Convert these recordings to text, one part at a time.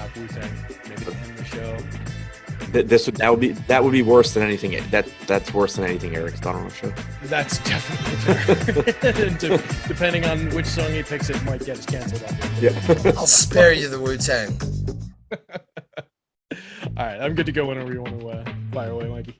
talk Wu-Tang, maybe to end the show. That would be worse than anything. That's worse than anything Eric's done on the show. That's definitely fair. Depending on which song he picks, it might get us canceled off. Yeah. I'll spare you the Wu-Tang. All right, I'm good to go whenever you want to fire away, Mikey.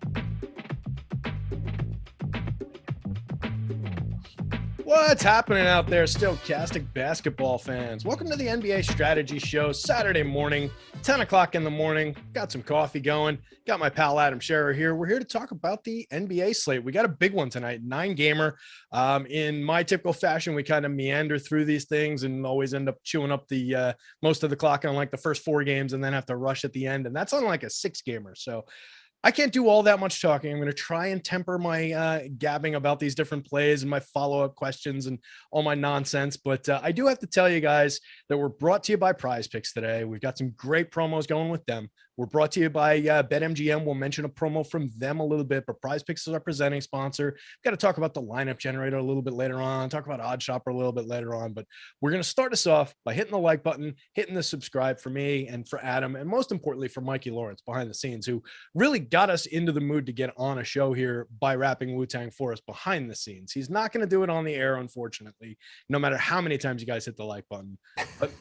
What's happening out there, Stokastic basketball fans? Welcome to the NBA Strategy Show, Saturday morning, 10 o'clock in the morning. Got some coffee going. Got my pal Adam Scherer here. We're here to talk about the NBA slate. We got a big one tonight, 9-gamer. In my typical fashion, we kind of meander through these things and always end up chewing up the most of the clock on like the first 4 games and then have to rush at the end. And that's on like a 6-gamer. So I can't do all that much talking. I'm going to try and temper my gabbing about these different plays and my follow-up questions and all my nonsense. But I do have to tell you guys that we're brought to you by PrizePicks today. We've got some great promos going with them. We're brought to you by BetMGM. We'll mention a promo from them a little bit, but PrizePicks is our presenting sponsor. We've got to talk about the lineup generator a little bit later on, talk about Odd Shopper a little bit later on, but we're going to start us off by hitting the like button, hitting the subscribe for me and for Adam, and most importantly for Mikey Lawrence behind the scenes, who really got us into the mood to get on a show here by rapping Wu-Tang for us behind the scenes. He's not going to do it on the air, unfortunately, no matter how many times you guys hit the like button, but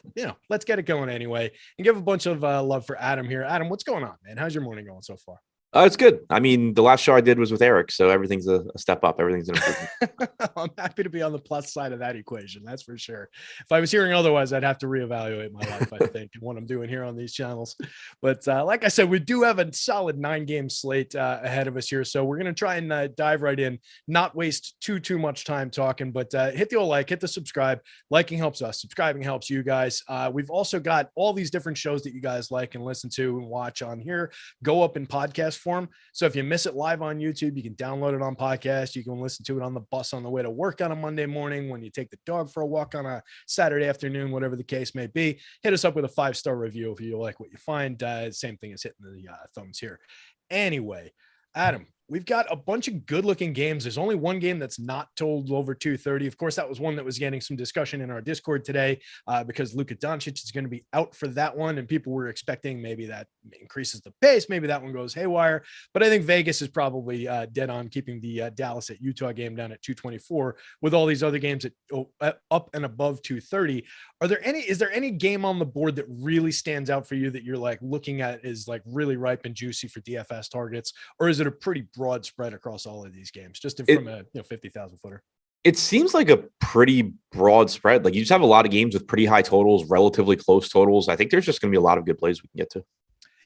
let's get it going anyway and give a bunch of love for Adam here. Adam, what's going on, man? How's your morning going so far? It's good. I mean, the last show I did was with Eric, so everything's a step up. Everything's an improvement. I'm happy to be on the plus side of that equation. That's for sure. If I was hearing otherwise, I'd have to reevaluate my life, I think, and what I'm doing here on these channels. But like I said, we do have a solid 9-game slate ahead of us here. So we're going to try and dive right in, not waste too much time talking, but hit the old like, hit the subscribe. Liking helps us. Subscribing helps you guys. We've also got all these different shows that you guys like and listen to and watch on here go up in podcast form. So if you miss it live on YouTube, you can download it on podcast. You can listen to it on the bus on the way to work on a Monday morning, when you take the dog for a walk on a Saturday afternoon, whatever the case may be. Hit us up with a 5-star review if you like what you find. Same thing as hitting the thumbs here. Anyway, Adam, we've got a bunch of good-looking games. There's only one game that's not totaled over 230. Of course, that was one that was getting some discussion in our Discord today because Luka Doncic is going to be out for that one, and people were expecting maybe that increases the pace. Maybe that one goes haywire. But I think Vegas is probably dead on keeping the Dallas at Utah game down at 224 with all these other games at up and above 230. Is there any game on the board that really stands out for you that you're like looking at is like really ripe and juicy for DFS targets, or is it a pretty broad spread across all of these games, just from a 50,000 footer? It seems like a pretty broad spread. Like, you just have a lot of games with pretty high totals, relatively close totals. I think there's just going to be a lot of good plays we can get to.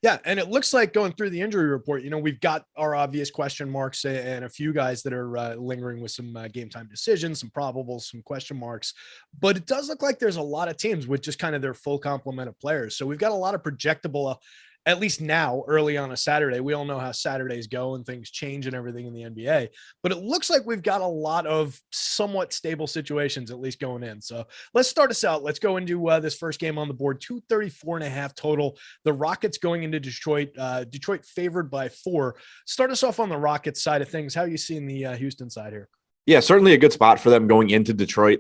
Yeah, and it looks like going through the injury report, we've got our obvious question marks and a few guys that are lingering with some game time decisions, some probables, some question marks. But it does look like there's a lot of teams with just kind of their full complement of players. So we've got a lot of projectable, at least now, early on a Saturday. We all know how Saturdays go and things change and everything in the NBA. But it looks like we've got a lot of somewhat stable situations, at least going in. So let's start us out. Let's go into this first game on the board, 234.5 total. The Rockets going into Detroit. Detroit favored by 4. Start us off on the Rockets side of things. How are you seeing the Houston side here? Yeah, certainly a good spot for them going into Detroit.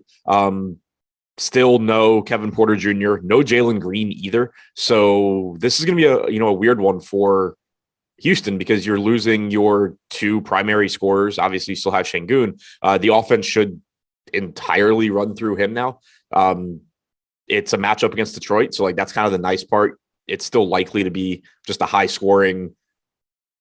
Still no Kevin Porter Jr., no Jalen Green either. So this is going to be a weird one for Houston because you're losing your 2 primary scorers. Obviously, you still have Şengün. The offense should entirely run through him now. It's a matchup against Detroit, so that's kind of the nice part. It's still likely to be just a high-scoring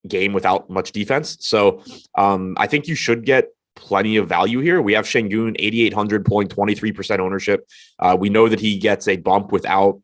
game without much defense. So I think you should get plenty of value here. We have Şengün, 8,800 point, 23% ownership. We know that he gets a bump without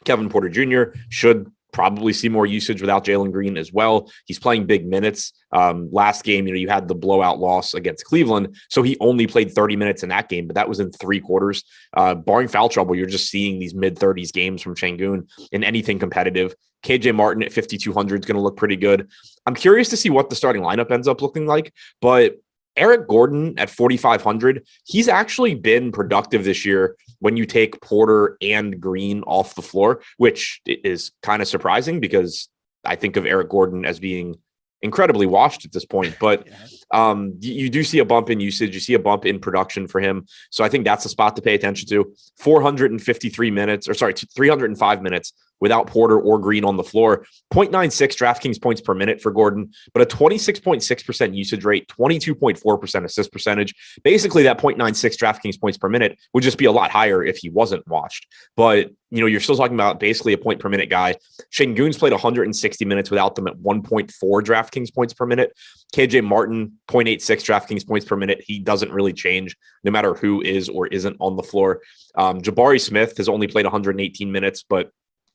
Kevin Porter Jr. Should probably see more usage without Jalen Green as well. He's playing big minutes. Last game, you had the blowout loss against Cleveland, so he only played 30 minutes in that game, but that was in 3 quarters. Barring foul trouble, you're just seeing these mid-30s games from Şengün in anything competitive. KJ Martin at 5,200 is going to look pretty good. I'm curious to see what the starting lineup ends up looking like, but Eric Gordon at 4,500, he's actually been productive this year when you take Porter and Green off the floor, which is kind of surprising because I think of Eric Gordon as being incredibly washed at this point. But You do see a bump in usage. You see a bump in production for him. So I think that's a spot to pay attention to. 305 minutes without Porter or Green on the floor. 0.96 DraftKings points per minute for Gordon, but a 26.6% usage rate, 22.4% assist percentage. Basically, that 0.96 DraftKings points per minute would just be a lot higher if he wasn't washed. But, you're still talking about basically a point per minute guy. Sengun's played 160 minutes without them at 1.4 DraftKings points per minute. KJ Martin, 0.86 DraftKings points per minute. He doesn't really change no matter who is or isn't on the floor. Jabari Smith has only played 118 minutes, but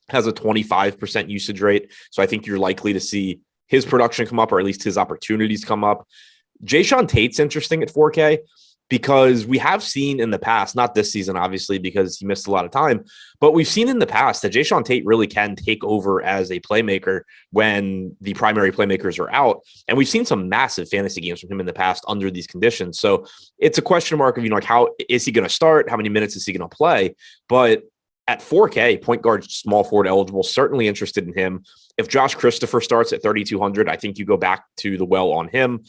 has a 25% usage rate. So I think you're likely to see his production come up, or at least his opportunities come up. Jayshawn Tate's interesting at 4K because we have seen in the past, not this season, obviously, because he missed a lot of time, but we've seen in the past that Jayshawn Tate really can take over as a playmaker when the primary playmakers are out. And we've seen some massive fantasy games from him in the past under these conditions. So it's a question mark of, how is he going to start? How many minutes is he going to play? But at 4K, point guard, small forward eligible, certainly interested in him. If Josh Christopher starts at 3,200, I think you go back to the well on him.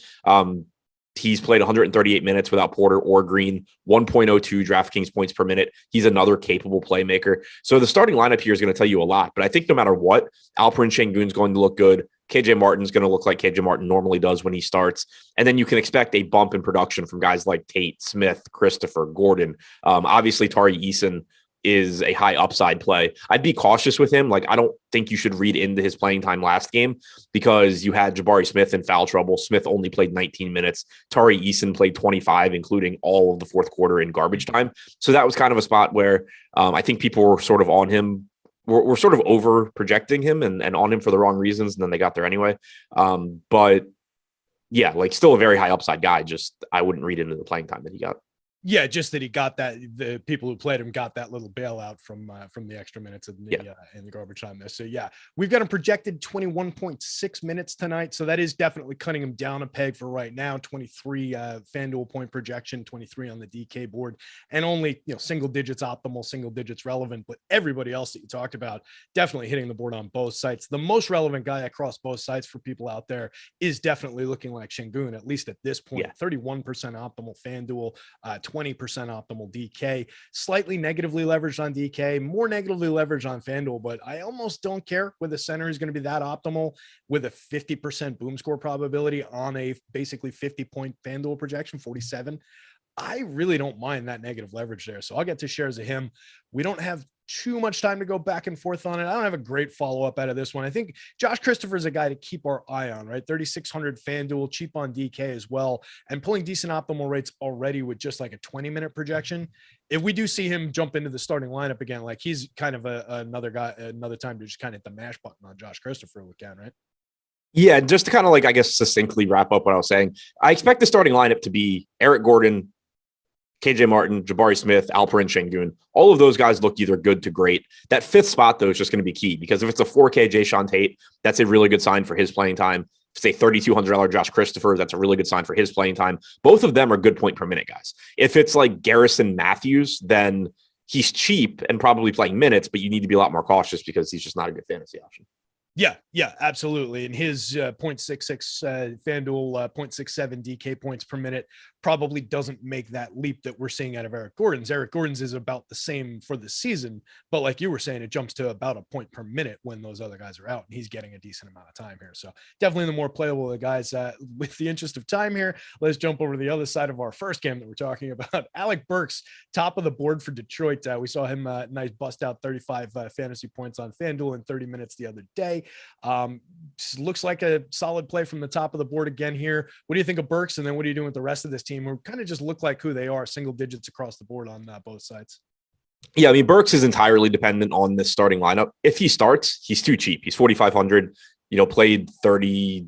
He's played 138 minutes without Porter or Green, 1.02 DraftKings points per minute. He's another capable playmaker. So the starting lineup here is going to tell you a lot. But I think no matter what, Alperen Sengun's going to look good. KJ Martin's going to look like KJ Martin normally does when he starts. And then you can expect a bump in production from guys like Tate, Smith, Christopher, Gordon. Obviously, Tari Eason is a high upside play. I'd be cautious with him. I don't think you should read into his playing time last game because you had Jabari Smith in foul trouble. Smith only played 19 minutes. Tari Eason played 25, including all of the fourth quarter in garbage time. So that was kind of a spot where I think people were sort of on him. We're sort of over projecting him and on him for the wrong reasons. And then they got there anyway. But yeah, still a very high upside guy. Just I wouldn't read into the playing time that he got. Yeah, just that he got that. The people who played him got that little bailout from the extra minutes in the garbage time there. So yeah, we've got him projected 21.6 minutes tonight. So that is definitely cutting him down a peg for right now. 23 FanDuel point projection, 23 on the DK board, and only single digits optimal, single digits relevant. But everybody else that you talked about definitely hitting the board on both sites. The most relevant guy across both sites for people out there is definitely looking like Sengun, at least at this point. 31% optimal FanDuel, 20% optimal DK, slightly negatively leveraged on DK, more negatively leveraged on FanDuel, but I almost don't care whether the center is going to be that optimal with a 50% boom score probability on a basically 50-point FanDuel projection, 47. I really don't mind that negative leverage there. So I'll get to shares of him. We don't have too much time to go back and forth on it. I don't have a great follow-up out of this one. I think Josh Christopher is a guy to keep our eye on, right? 3,600 FanDuel, cheap on DK as well, and pulling decent optimal rates already with just a 20-minute projection. If we do see him jump into the starting lineup again, he's kind of another guy, another time to just kind of hit the mash button on Josh Christopher again, right? Yeah, just to kind of I guess succinctly wrap up what I was saying, I expect the starting lineup to be Eric Gordon, KJ Martin, Jabari Smith, Alperen Sengun. All of those guys look either good to great. That fifth spot, though, is just going to be key because if it's a 4K Jayshawn Tate, that's a really good sign for his playing time. If it's a $3,200 Josh Christopher, that's a really good sign for his playing time. Both of them are good point per minute guys. If it's Garrison Matthews, then he's cheap and probably playing minutes, but you need to be a lot more cautious because he's just not a good fantasy option. Yeah, absolutely. And his 0.66 FanDuel, 0.67 DK points per minute probably doesn't make that leap that we're seeing out of Eric Gordon's. Eric Gordon's is about the same for the season, but like you were saying, it jumps to about a point per minute when those other guys are out, and he's getting a decent amount of time here. So definitely the more playable of the guys. With the interest of time here, let's jump over to the other side of our first game that we're talking about. Alec Burks, top of the board for Detroit. We saw him nice bust out 35 fantasy points on FanDuel in 30 minutes the other day. Looks like a solid play from the top of the board again here. What do you think of Burks? And then what are you doing with the rest of this team who kind of just look like who they are, single digits across the board on both sides? Yeah, I mean, Burks is entirely dependent on this starting lineup. If he starts, he's too cheap. He's 4,500, played 30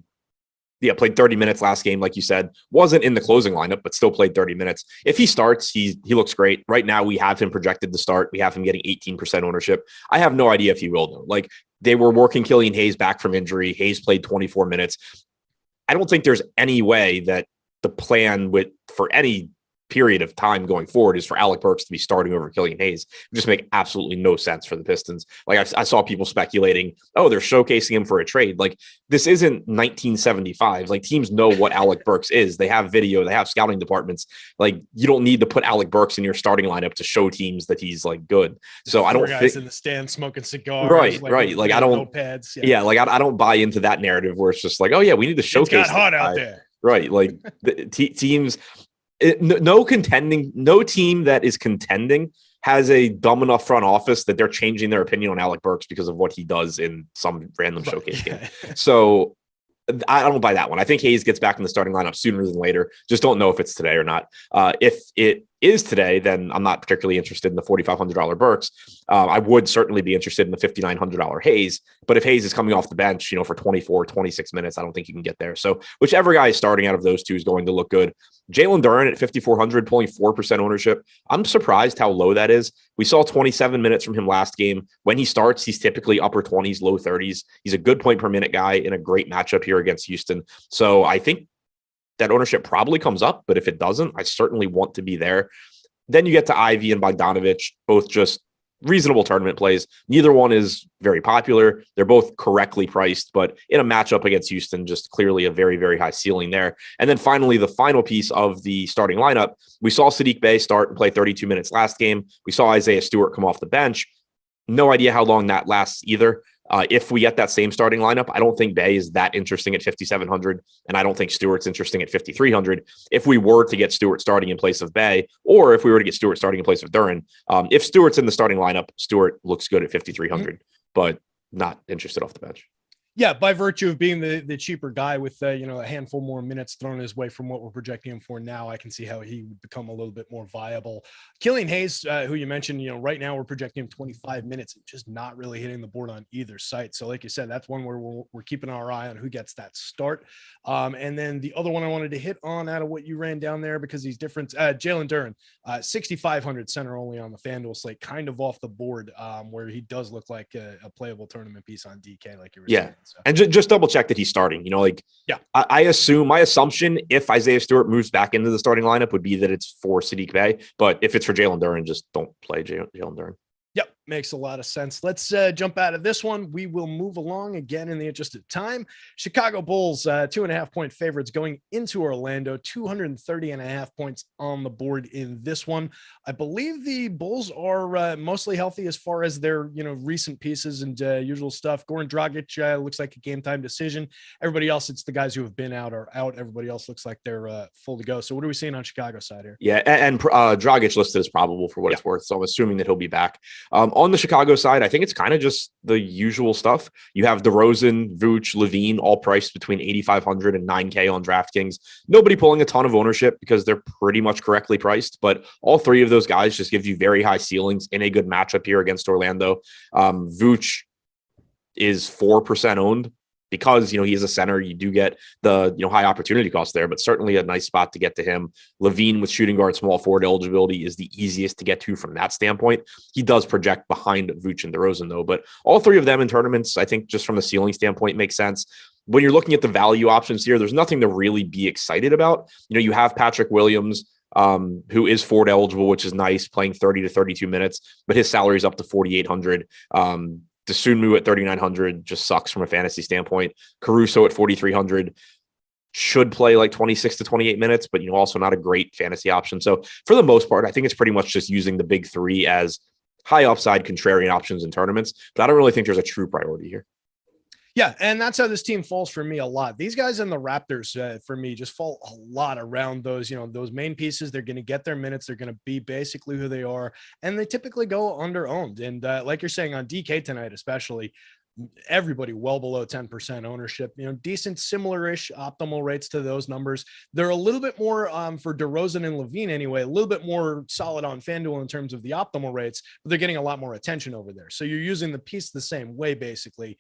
minutes last game, like you said. Wasn't in the closing lineup, but still played 30 minutes. If he starts, he looks great. Right now, we have him projected to start. We have him getting 18% ownership. I have no idea if he will, though. They were working Killian Hayes back from injury. Hayes played 24 minutes. I don't think there's any way that the plan for any period of time going forward is for Alec Burks to be starting over Killian Hayes. It just make absolutely no sense for the Pistons. Like I saw people speculating, oh, they're showcasing him for a trade. Like this isn't 1975. Like teams know what Alec Burks is. They have video, they have scouting departments. Like you don't need to put Alec Burks in your starting lineup to show teams that he's like good. So I don't guys in the stand smoking cigars. Right. Like I don't notepads. Yeah. Like I don't buy into that narrative where it's just like, oh yeah, we need to showcase. It's got hot out there. Right. Like the teams. No team that is contending has a dumb enough front office that they're changing their opinion on Alec Burks because of what he does in some random showcase game. So I don't buy that one. I think Hayes gets back in the starting lineup sooner than later. Just don't know if it's today or not. If it is today, then I'm not particularly interested in the $4,500 Burks. I would certainly be interested in the $5,900 Hayes. But if Hayes is coming off the bench, for 24, 26 minutes, I don't think you can get there. So whichever guy is starting out of those two is going to look good. Jalen Duren at 5,400, pulling 4% ownership. I'm surprised how low that is. We saw 27 minutes from him last game. When he starts, he's typically upper 20s, low 30s. He's a good point per minute guy in a great matchup here against Houston. So I think that ownership probably comes up, but if it doesn't, I certainly want to be there. Then you get to Ivy and Bogdanovich, both just reasonable tournament plays. Neither one is very popular. They're both correctly priced, but in a matchup against Houston, just clearly a very, very high ceiling there. And then finally, the final piece of the starting lineup, we saw Saddiq Bey start and play 32 minutes last game. We saw Isaiah Stewart come off the bench. No idea how long that lasts either. If we get that same starting lineup, I don't think Bey is that interesting at 5,700, and I don't think Stewart's interesting at 5,300. If we were to get Stewart starting in place of Bey, or if we were to get Stewart starting in place of Duren, if Stewart's in the starting lineup, Stewart looks good at 5,300, but not interested off the bench. Yeah, by virtue of being the cheaper guy with a handful more minutes thrown his way from what we're projecting him for now, I can see how he would become a little bit more viable. Killian Hayes, who you mentioned, right now we're projecting him 25 minutes, just not really hitting the board on either site. So like you said, that's one where we're keeping our eye on who gets that start. And then the other one I wanted to hit on out of what you ran down there because he's different. Jalen Duren, 6,500 center only on the FanDuel slate, kind of off the board, where he does look like a playable tournament piece on DK, like you were saying. So. And just double check that he's starting. I assume my assumption if Isaiah Stewart moves back into the starting lineup would be that it's for Saddiq Bey. But if it's for Jalen Duren, just don't play Jalen Duren. Yep, makes a lot of sense. Let's jump out of this one. We will move along again in the interest of time. Chicago Bulls, 2.5 point favorites going into Orlando, 230.5 points on the board in this one. I believe the Bulls are mostly healthy as far as their recent pieces and usual stuff. Goran Dragic looks like a game time decision. Everybody else, it's the guys who have been out are out. Everybody else looks like they're full to go. So what are we seeing on Chicago side here? Yeah, and Dragic listed as probable for what it's worth. So I'm assuming that he'll be back. On the Chicago side, I think it's kind of just the usual stuff. You have DeRozan, Vooch, Levine, all priced between 8,500 and 9K on DraftKings. Nobody pulling a ton of ownership because they're pretty much correctly priced, but all three of those guys just give you very high ceilings in a good matchup here against Orlando. Vooch is 4% owned. Because, he is a center, you do get the, high opportunity cost there, but certainly a nice spot to get to him. Levine with shooting guard, small forward eligibility is the easiest to get to from that standpoint. He does project behind Vooch and DeRozan though, but all three of them in tournaments, I think just from the ceiling standpoint makes sense. When you're looking at the value options here, there's nothing to really be excited about. You have Patrick Williams, who is forward eligible, which is nice, playing 30 to 32 minutes, but his salary is up to 4,800. Desunmu at 3,900 just sucks from a fantasy standpoint. Caruso at 4,300 should play like 26 to 28 minutes, but also not a great fantasy option. So for the most part, I think it's pretty much just using the big three as high upside contrarian options in tournaments, but I don't really think there's a true priority here. Yeah, and that's how this team falls for me a lot. These guys in the Raptors, for me, just fall a lot around those, those main pieces. They're going to get their minutes. They're going to be basically who they are, and they typically go under-owned. And like you're saying on DK tonight, especially, everybody well below 10% ownership, decent, similar-ish optimal rates to those numbers. They're a little bit more for DeRozan and Levine anyway, a little bit more solid on FanDuel in terms of the optimal rates, but they're getting a lot more attention over there. So you're using the piece the same way, basically.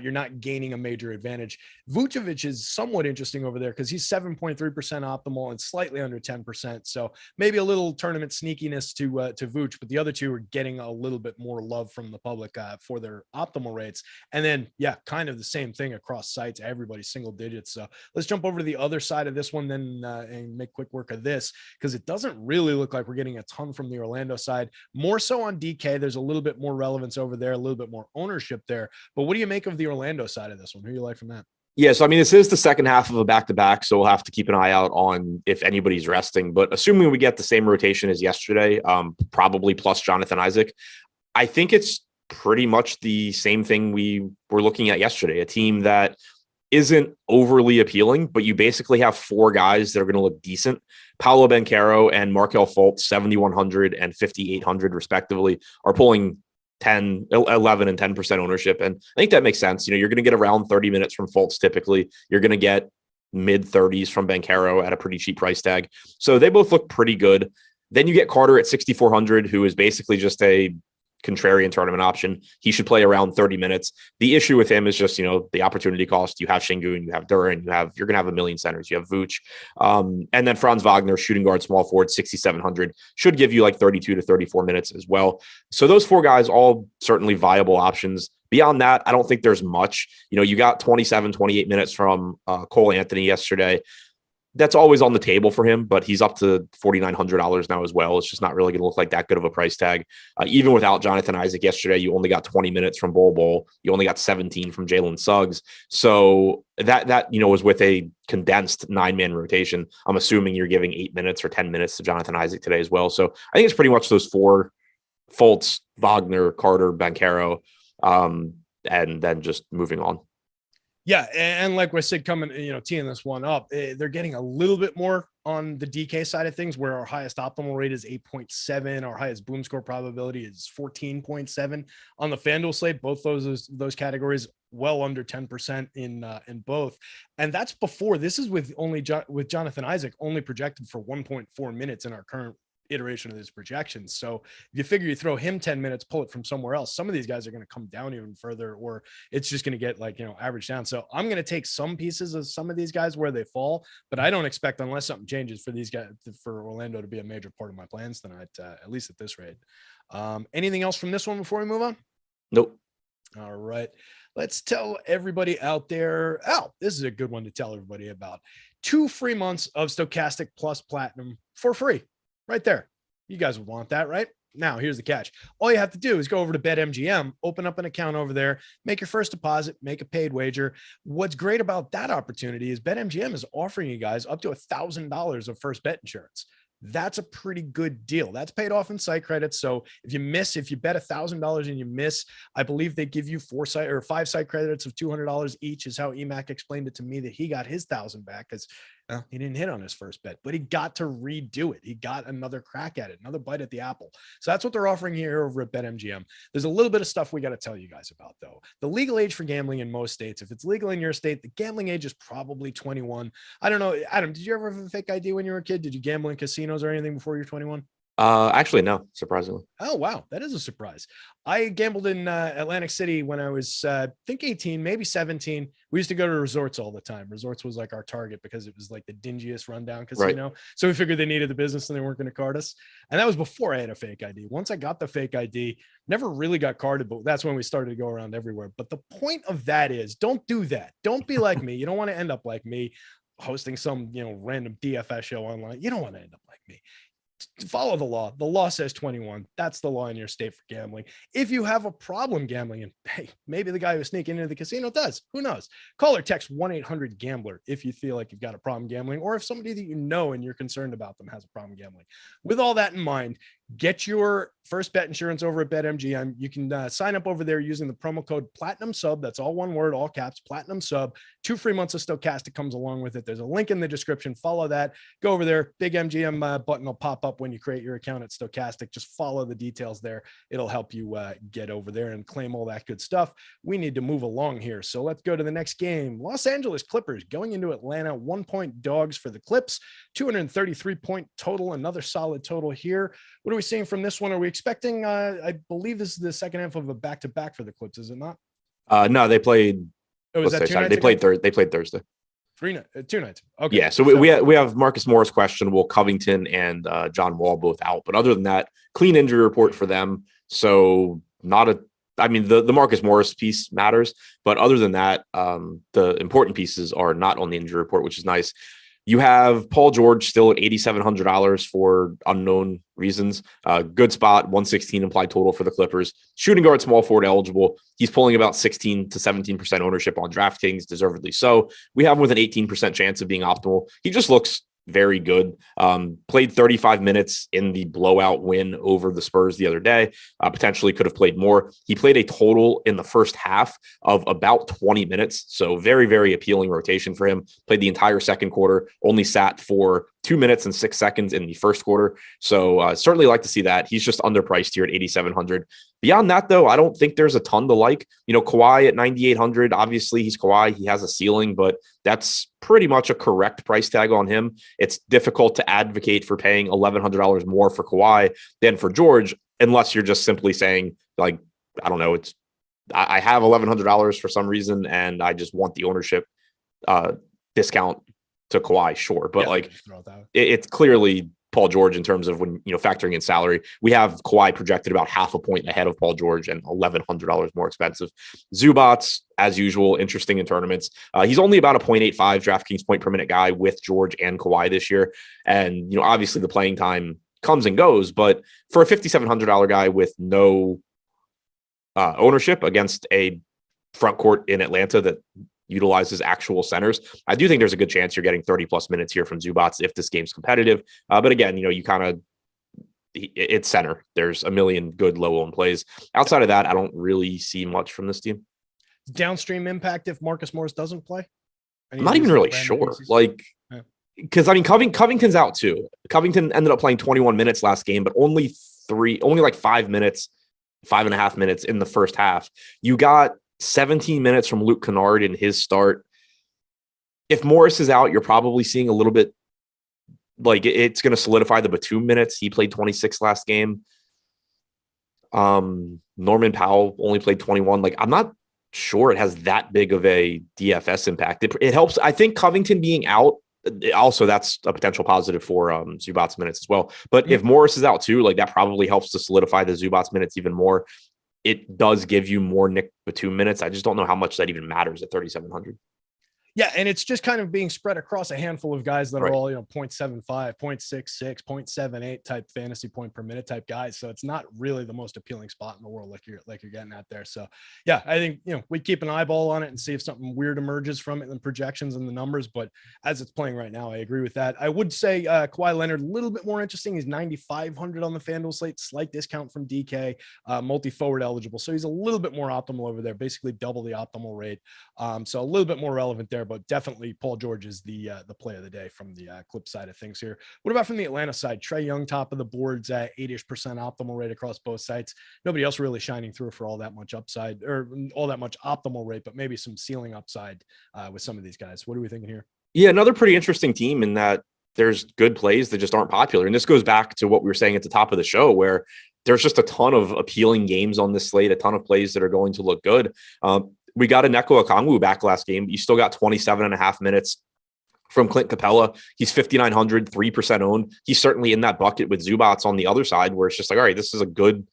You're not gaining a major advantage. Vucevic is somewhat interesting over there because he's 7.3% optimal and slightly under 10%. So maybe a little tournament sneakiness to Vooch, but the other two are getting a little bit more love from the public for their optimal rates. And then, yeah, kind of the same thing across sites. Everybody's single digits. So let's jump over to the other side of this one then and make quick work of this, because it doesn't really look like we're getting a ton from the Orlando side. More so on DK. There's a little bit more relevance over there, a little bit more ownership there. But what do you make of the Orlando side of this one? Who do you like from that? Yeah, so I mean, this is the second half of a back-to-back, so we'll have to keep an eye out on if anybody's resting. But assuming we get the same rotation as yesterday, probably plus Jonathan Isaac, I think it's pretty much the same thing we were looking at yesterday, a team that isn't overly appealing, but you basically have four guys that are going to look decent. Paolo Banchero and Markelle Fultz, 7,100 and 5,800 respectively, are pulling 10, 11 and 10% ownership. And I think that makes sense. You're going to get around 30 minutes from Fultz. Typically you're going to get mid 30s from Banchero at a pretty cheap price tag. So they both look pretty good. Then you get Carter at 6,400, who is basically just a contrarian tournament option. He should play around 30 minutes. The issue with him is just, the opportunity cost. You have Şengün, you have Duren, you're going to have a million centers. You have Vooch. And then Franz Wagner, shooting guard, small forward, 6,700, should give you like 32 to 34 minutes as well. So those four guys, all certainly viable options. Beyond that, I don't think there's much. You got 27, 28 minutes from Cole Anthony yesterday. That's always on the table for him, but he's up to $4,900 now as well. It's just not really going to look like that good of a price tag. Even without Jonathan Isaac yesterday, you only got 20 minutes from Bol. You only got 17 from Jalen Suggs. So that was with a condensed 9-man rotation. I'm assuming you're giving 8 minutes or 10 minutes to Jonathan Isaac today as well. So I think it's pretty much those four: Fultz, Wagner, Carter, Banchero, and then just moving on. Yeah, and like I said, coming, teeing this one up, they're getting a little bit more on the DK side of things, where our highest optimal rate is 8.7, our highest boom score probability is 14.7 on the FanDuel slate. Both those categories well under 10% in both, and that's before. This is with with Jonathan Isaac only projected for 1.4 minutes in our current iteration of this projection. So if you figure you throw him 10 minutes, pull it from somewhere else, some of these guys are going to come down even further, or it's just going to get average down. So I'm going to take some pieces of some of these guys where they fall, but I don't expect, unless something changes, for these guys, for Orlando to be a major part of my plans tonight, at least at this rate. Anything else from this one before we move on? Nope. All right. Let's tell everybody out there. This is a good one to tell everybody about. 2 free months of Stokastic Plus Platinum for free. Right there. You guys would want that, right? Now, here's the catch. All you have to do is go over to BetMGM, open up an account over there, make your first deposit, make a paid wager. What's great about that opportunity is BetMGM is offering you guys up to $1,000 of first bet insurance. That's a pretty good deal. That's paid off in site credits. So if you bet $1,000 and you miss, I believe they give you 5 site credits of $200 each, is how EMAC explained it to me, that he got his 1,000 back because he didn't hit on his first bet, but he got to redo it. He got another crack at it, another bite at the apple. So that's what they're offering here over at BetMGM. There's a little bit of stuff we got to tell you guys about, though. The legal age for gambling in most states, if it's legal in your state, the gambling age is probably 21. I don't know. Adam, did you ever have a fake ID when you were a kid? Did you gamble in casinos or anything before you're 21? Actually, no, surprisingly. Oh, wow. That is a surprise. I gambled in Atlantic City when I was, I think 18, maybe 17. We used to go to resorts all the time. Resorts was like our target because it was like the dingiest rundown casino. Right. So we figured they needed the business and they weren't going to card us. And that was before I had a fake ID. Once I got the fake ID, never really got carded, but that's when we started to go around everywhere. But the point of that is, don't do that. Don't be like me. You don't want to end up like me, hosting some, random DFS show online. You don't want to end up like me. Follow the law. The law says 21. That's the law in your state for gambling. If you have a problem gambling, and hey, maybe the guy who's sneaking into the casino does, who knows? Call or text 1-800-GAMBLER if you feel like you've got a problem gambling, or if somebody that you know and you're concerned about them has a problem gambling. With all that in mind, get your first bet insurance over at BetMGM. You can sign up over there using the promo code PLATINUMSUB. That's all one word, all caps, PLATINUMSUB. 2 free months of Stokastic comes along with it. There's a link in the description. Follow that. Go over there. Big MGM button will pop up when you create your account at Stokastic. Just follow the details there. It'll help you get over there and claim all that good stuff. We need to move along here. So let's go to the next game. Los Angeles Clippers going into Atlanta. 1-point dogs for the Clips. 233-point total. Another solid total here. What are we seeing from this one? Are we expecting, I believe this is the second half of a back-to-back for the Clips, is it not? No, they played. They played Thursday. 2 nights. Okay. Yeah. So we have Marcus Morris questionable, Covington and John Wall both out. But other than that, clean injury report for them. So not a I mean, the Marcus Morris piece matters, but other than that, the important pieces are not on the injury report, which is nice. You have Paul George still at $8,700 for unknown reasons. Good spot, 116 implied total for the Clippers. Shooting guard, small forward eligible. He's pulling about 16 to 17% ownership on DraftKings, deservedly so. We have him with an 18% chance of being optimal. He just looks very good. Played 35 minutes in the blowout win over the Spurs the other day. Potentially could have played more. He played a total in the first half of about 20 minutes. So very, very appealing rotation for him. Played the entire second quarter, only sat for 2 minutes and 6 seconds in the first quarter. So certainly like to see that. He's just underpriced here at 8,700. Beyond that, though, I don't think there's a ton to like. Kawhi at 9,800. Obviously, he's Kawhi. He has a ceiling, but that's pretty much a correct price tag on him. It's difficult to advocate for paying $1,100 more for Kawhi than for George, unless you're just simply saying, like, I don't know, I have $1,100 for some reason, and I just want the ownership discount to Kawhi, sure. But it's clearly Paul George in terms of when, factoring in salary. We have Kawhi projected about half a point ahead of Paul George and $1,100 more expensive. Zubats, as usual, interesting in tournaments. He's only about a 0.85 DraftKings point per minute guy with George and Kawhi this year. And, obviously the playing time comes and goes, but for a $5,700 guy with no ownership against a front court in Atlanta that utilizes actual centers, I do think there's a good chance you're getting 30 plus minutes here from Zubats if this game's competitive. But again, it's center. There's a million good low-owned plays. Outside of that, I don't really see much from this team. Downstream impact if Marcus Morris doesn't play? I'm not even really sure. Because Covington's out too. Covington ended up playing 21 minutes last game, but only 5 minutes, 5.5 minutes in the first half. You got 17 minutes from Luke Kennard in his start. If Morris is out, you're probably seeing a little bit it's going to solidify the Batum minutes. He played 26 last game. Norman Powell only played 21. I'm not sure it has that big of a DFS impact. It helps. I think Covington being out, also that's a potential positive for Zubats minutes as well. But if Morris is out too, that probably helps to solidify the Zubats minutes even more. It does give you more Nick Batum minutes. I just don't know how much that even matters at 3,700. Yeah, and it's just kind of being spread across a handful of guys that are all, 0.75, 0.66, 0.78 type fantasy point per minute type guys. So it's not really the most appealing spot in the world like you're getting at there. So yeah, I think, we keep an eyeball on it and see if something weird emerges from it in the projections and the numbers. But as it's playing right now, I agree with that. I would say Kawhi Leonard, a little bit more interesting. He's 9,500 on the FanDuel slate, slight discount from DK, multi-forward eligible. So he's a little bit more optimal over there, basically double the optimal rate. So a little bit more relevant there. But definitely Paul George is the play of the day from the Clip side of things here. What about from the Atlanta side? Trae Young, top of the boards at 8-ish% optimal rate across both sites. Nobody else really shining through for all that much upside or all that much optimal rate, but maybe some ceiling upside with some of these guys. What are we thinking here? Yeah, another pretty interesting team in that there's good plays that just aren't popular. And this goes back to what we were saying at the top of the show, where there's just a ton of appealing games on this slate, a ton of plays that are going to look good. We got Onyeka Okongwu back last game. You still got 27.5 minutes from Clint Capella. He's 5,900, 3% owned. He's certainly in that bucket with Zubats on the other side, where it's just all right, this is a good,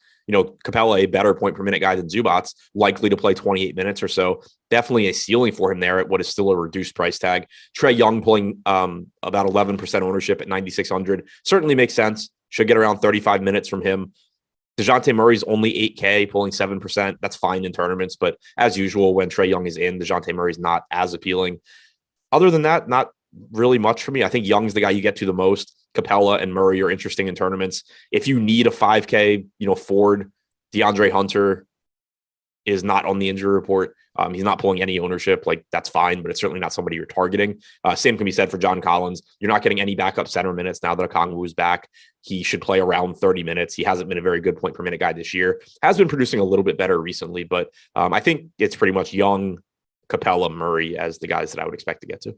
Capella, a better point per minute guy than Zubats, likely to play 28 minutes or so. Definitely a ceiling for him there at what is still a reduced price tag. Trae Young pulling about 11% ownership at 9,600 certainly makes sense. Should get around 35 minutes from him. DeJounte Murray's only 8K, pulling 7%. That's fine in tournaments, but as usual, when Trae Young is in, DeJounte Murray's not as appealing. Other than that, not really much for me. I think Young's the guy you get to the most. Capella and Murray are interesting in tournaments. If you need a 5K, forward, DeAndre Hunter is not on the injury report. He's not pulling any ownership. That's fine, but it's certainly not somebody you're targeting. Same can be said for John Collins. You're not getting any backup center minutes now that Okongwu is back. He should play around 30 minutes. He hasn't been a very good point per minute guy this year. Has been producing a little bit better recently, but I think it's pretty much Young, Capella, Murray as the guys that I would expect to get to.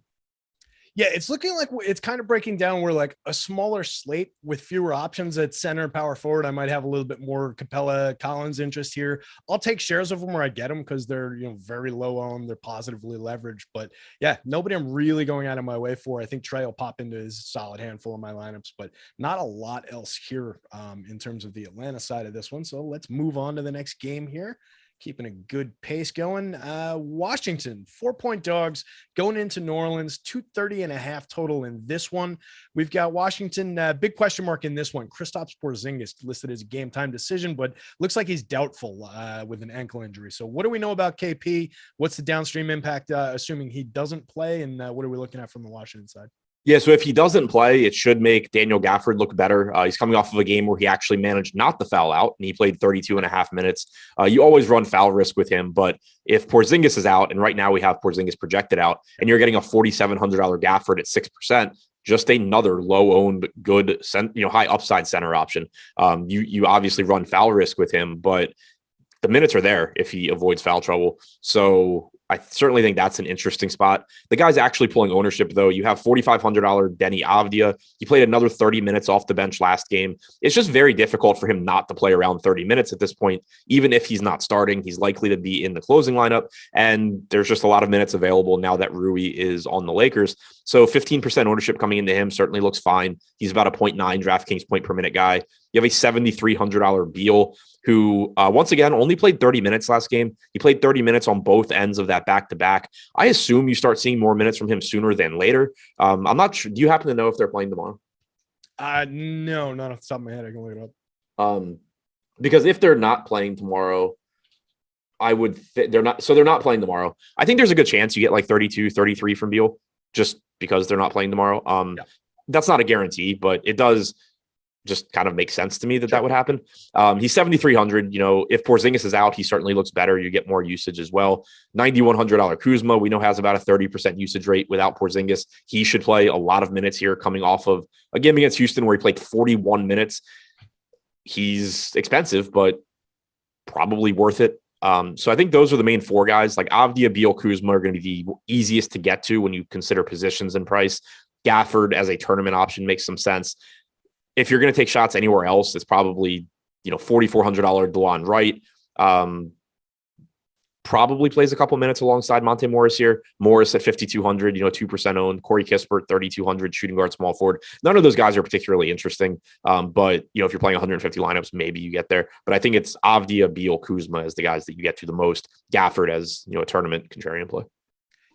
Yeah, it's looking like it's kind of breaking down where a smaller slate with fewer options at center and power forward. I might have a little bit more Capella Collins interest here. I'll take shares of them where I get them because they're very low owned. They're positively leveraged. But yeah, nobody I'm really going out of my way for. I think Trae will pop into his solid handful of my lineups, but not a lot else here in terms of the Atlanta side of this one. So let's move on to the next game here. keeping a good pace going. Washington, 4-point dogs going into New Orleans, 230.5 total in this one. We've got Washington, big question mark in this one. Kristaps Porzingis listed as a game time decision, but looks like he's doubtful with an ankle injury. So what do we know about KP? What's the downstream impact, assuming he doesn't play? And what are we looking at from the Washington side? Yeah, so if he doesn't play, it should make Daniel Gafford look better. He's coming off of a game where he actually managed not to foul out, and he played 32.5 minutes. You always run foul risk with him, but if Porzingis is out, and right now we have Porzingis projected out, and you're getting a $4,700 Gafford at 6%, just another low-owned, good, high upside center option. You obviously run foul risk with him, but the minutes are there if he avoids foul trouble. So I certainly think that's an interesting spot. The guy's actually pulling ownership, though. You have $4,500 Denny Avdia. He played another 30 minutes off the bench last game. It's just very difficult for him not to play around 30 minutes at this point. Even if he's not starting, he's likely to be in the closing lineup. And there's just a lot of minutes available now that Rui is on the Lakers. So 15% ownership coming into him certainly looks fine. He's about a 0.9 DraftKings point per minute guy. You have a $7,300 Beal, who once again only played 30 minutes last game. He played 30 minutes on both ends of that back-to-back. I assume you start seeing more minutes from him sooner than later. I'm not sure. Do you happen to know if they're playing tomorrow? No, not off the top of my head. I can look it up. Because if they're not playing tomorrow, they're not playing tomorrow. I think there's a good chance you get like 32, 33 from Beal just because they're not playing tomorrow. That's not a guarantee, but it does just kind of makes sense to me that would happen. He's 7,300. If Porzingis is out, he certainly looks better. You get more usage as well. $9,100 Kuzma, we know, has about a 30% usage rate without Porzingis. He should play a lot of minutes here coming off of a game against Houston where he played 41 minutes. He's expensive, but probably worth it. So I think those are the main four guys. Like Avdia, Beal, Kuzma are going to be the easiest to get to when you consider positions and price. Gafford as a tournament option makes some sense. If you're going to take shots anywhere else, it's probably, $4,400 DeLon Wright. Probably plays a couple minutes alongside Monte Morris here. Morris at 5,200, 2% owned. Corey Kispert, 3,200, shooting guard, small forward. None of those guys are particularly interesting. But, if you're playing 150 lineups, maybe you get there. But I think it's Avdia, Beal, Kuzma as the guys that you get to the most. Gafford as, a tournament contrarian play.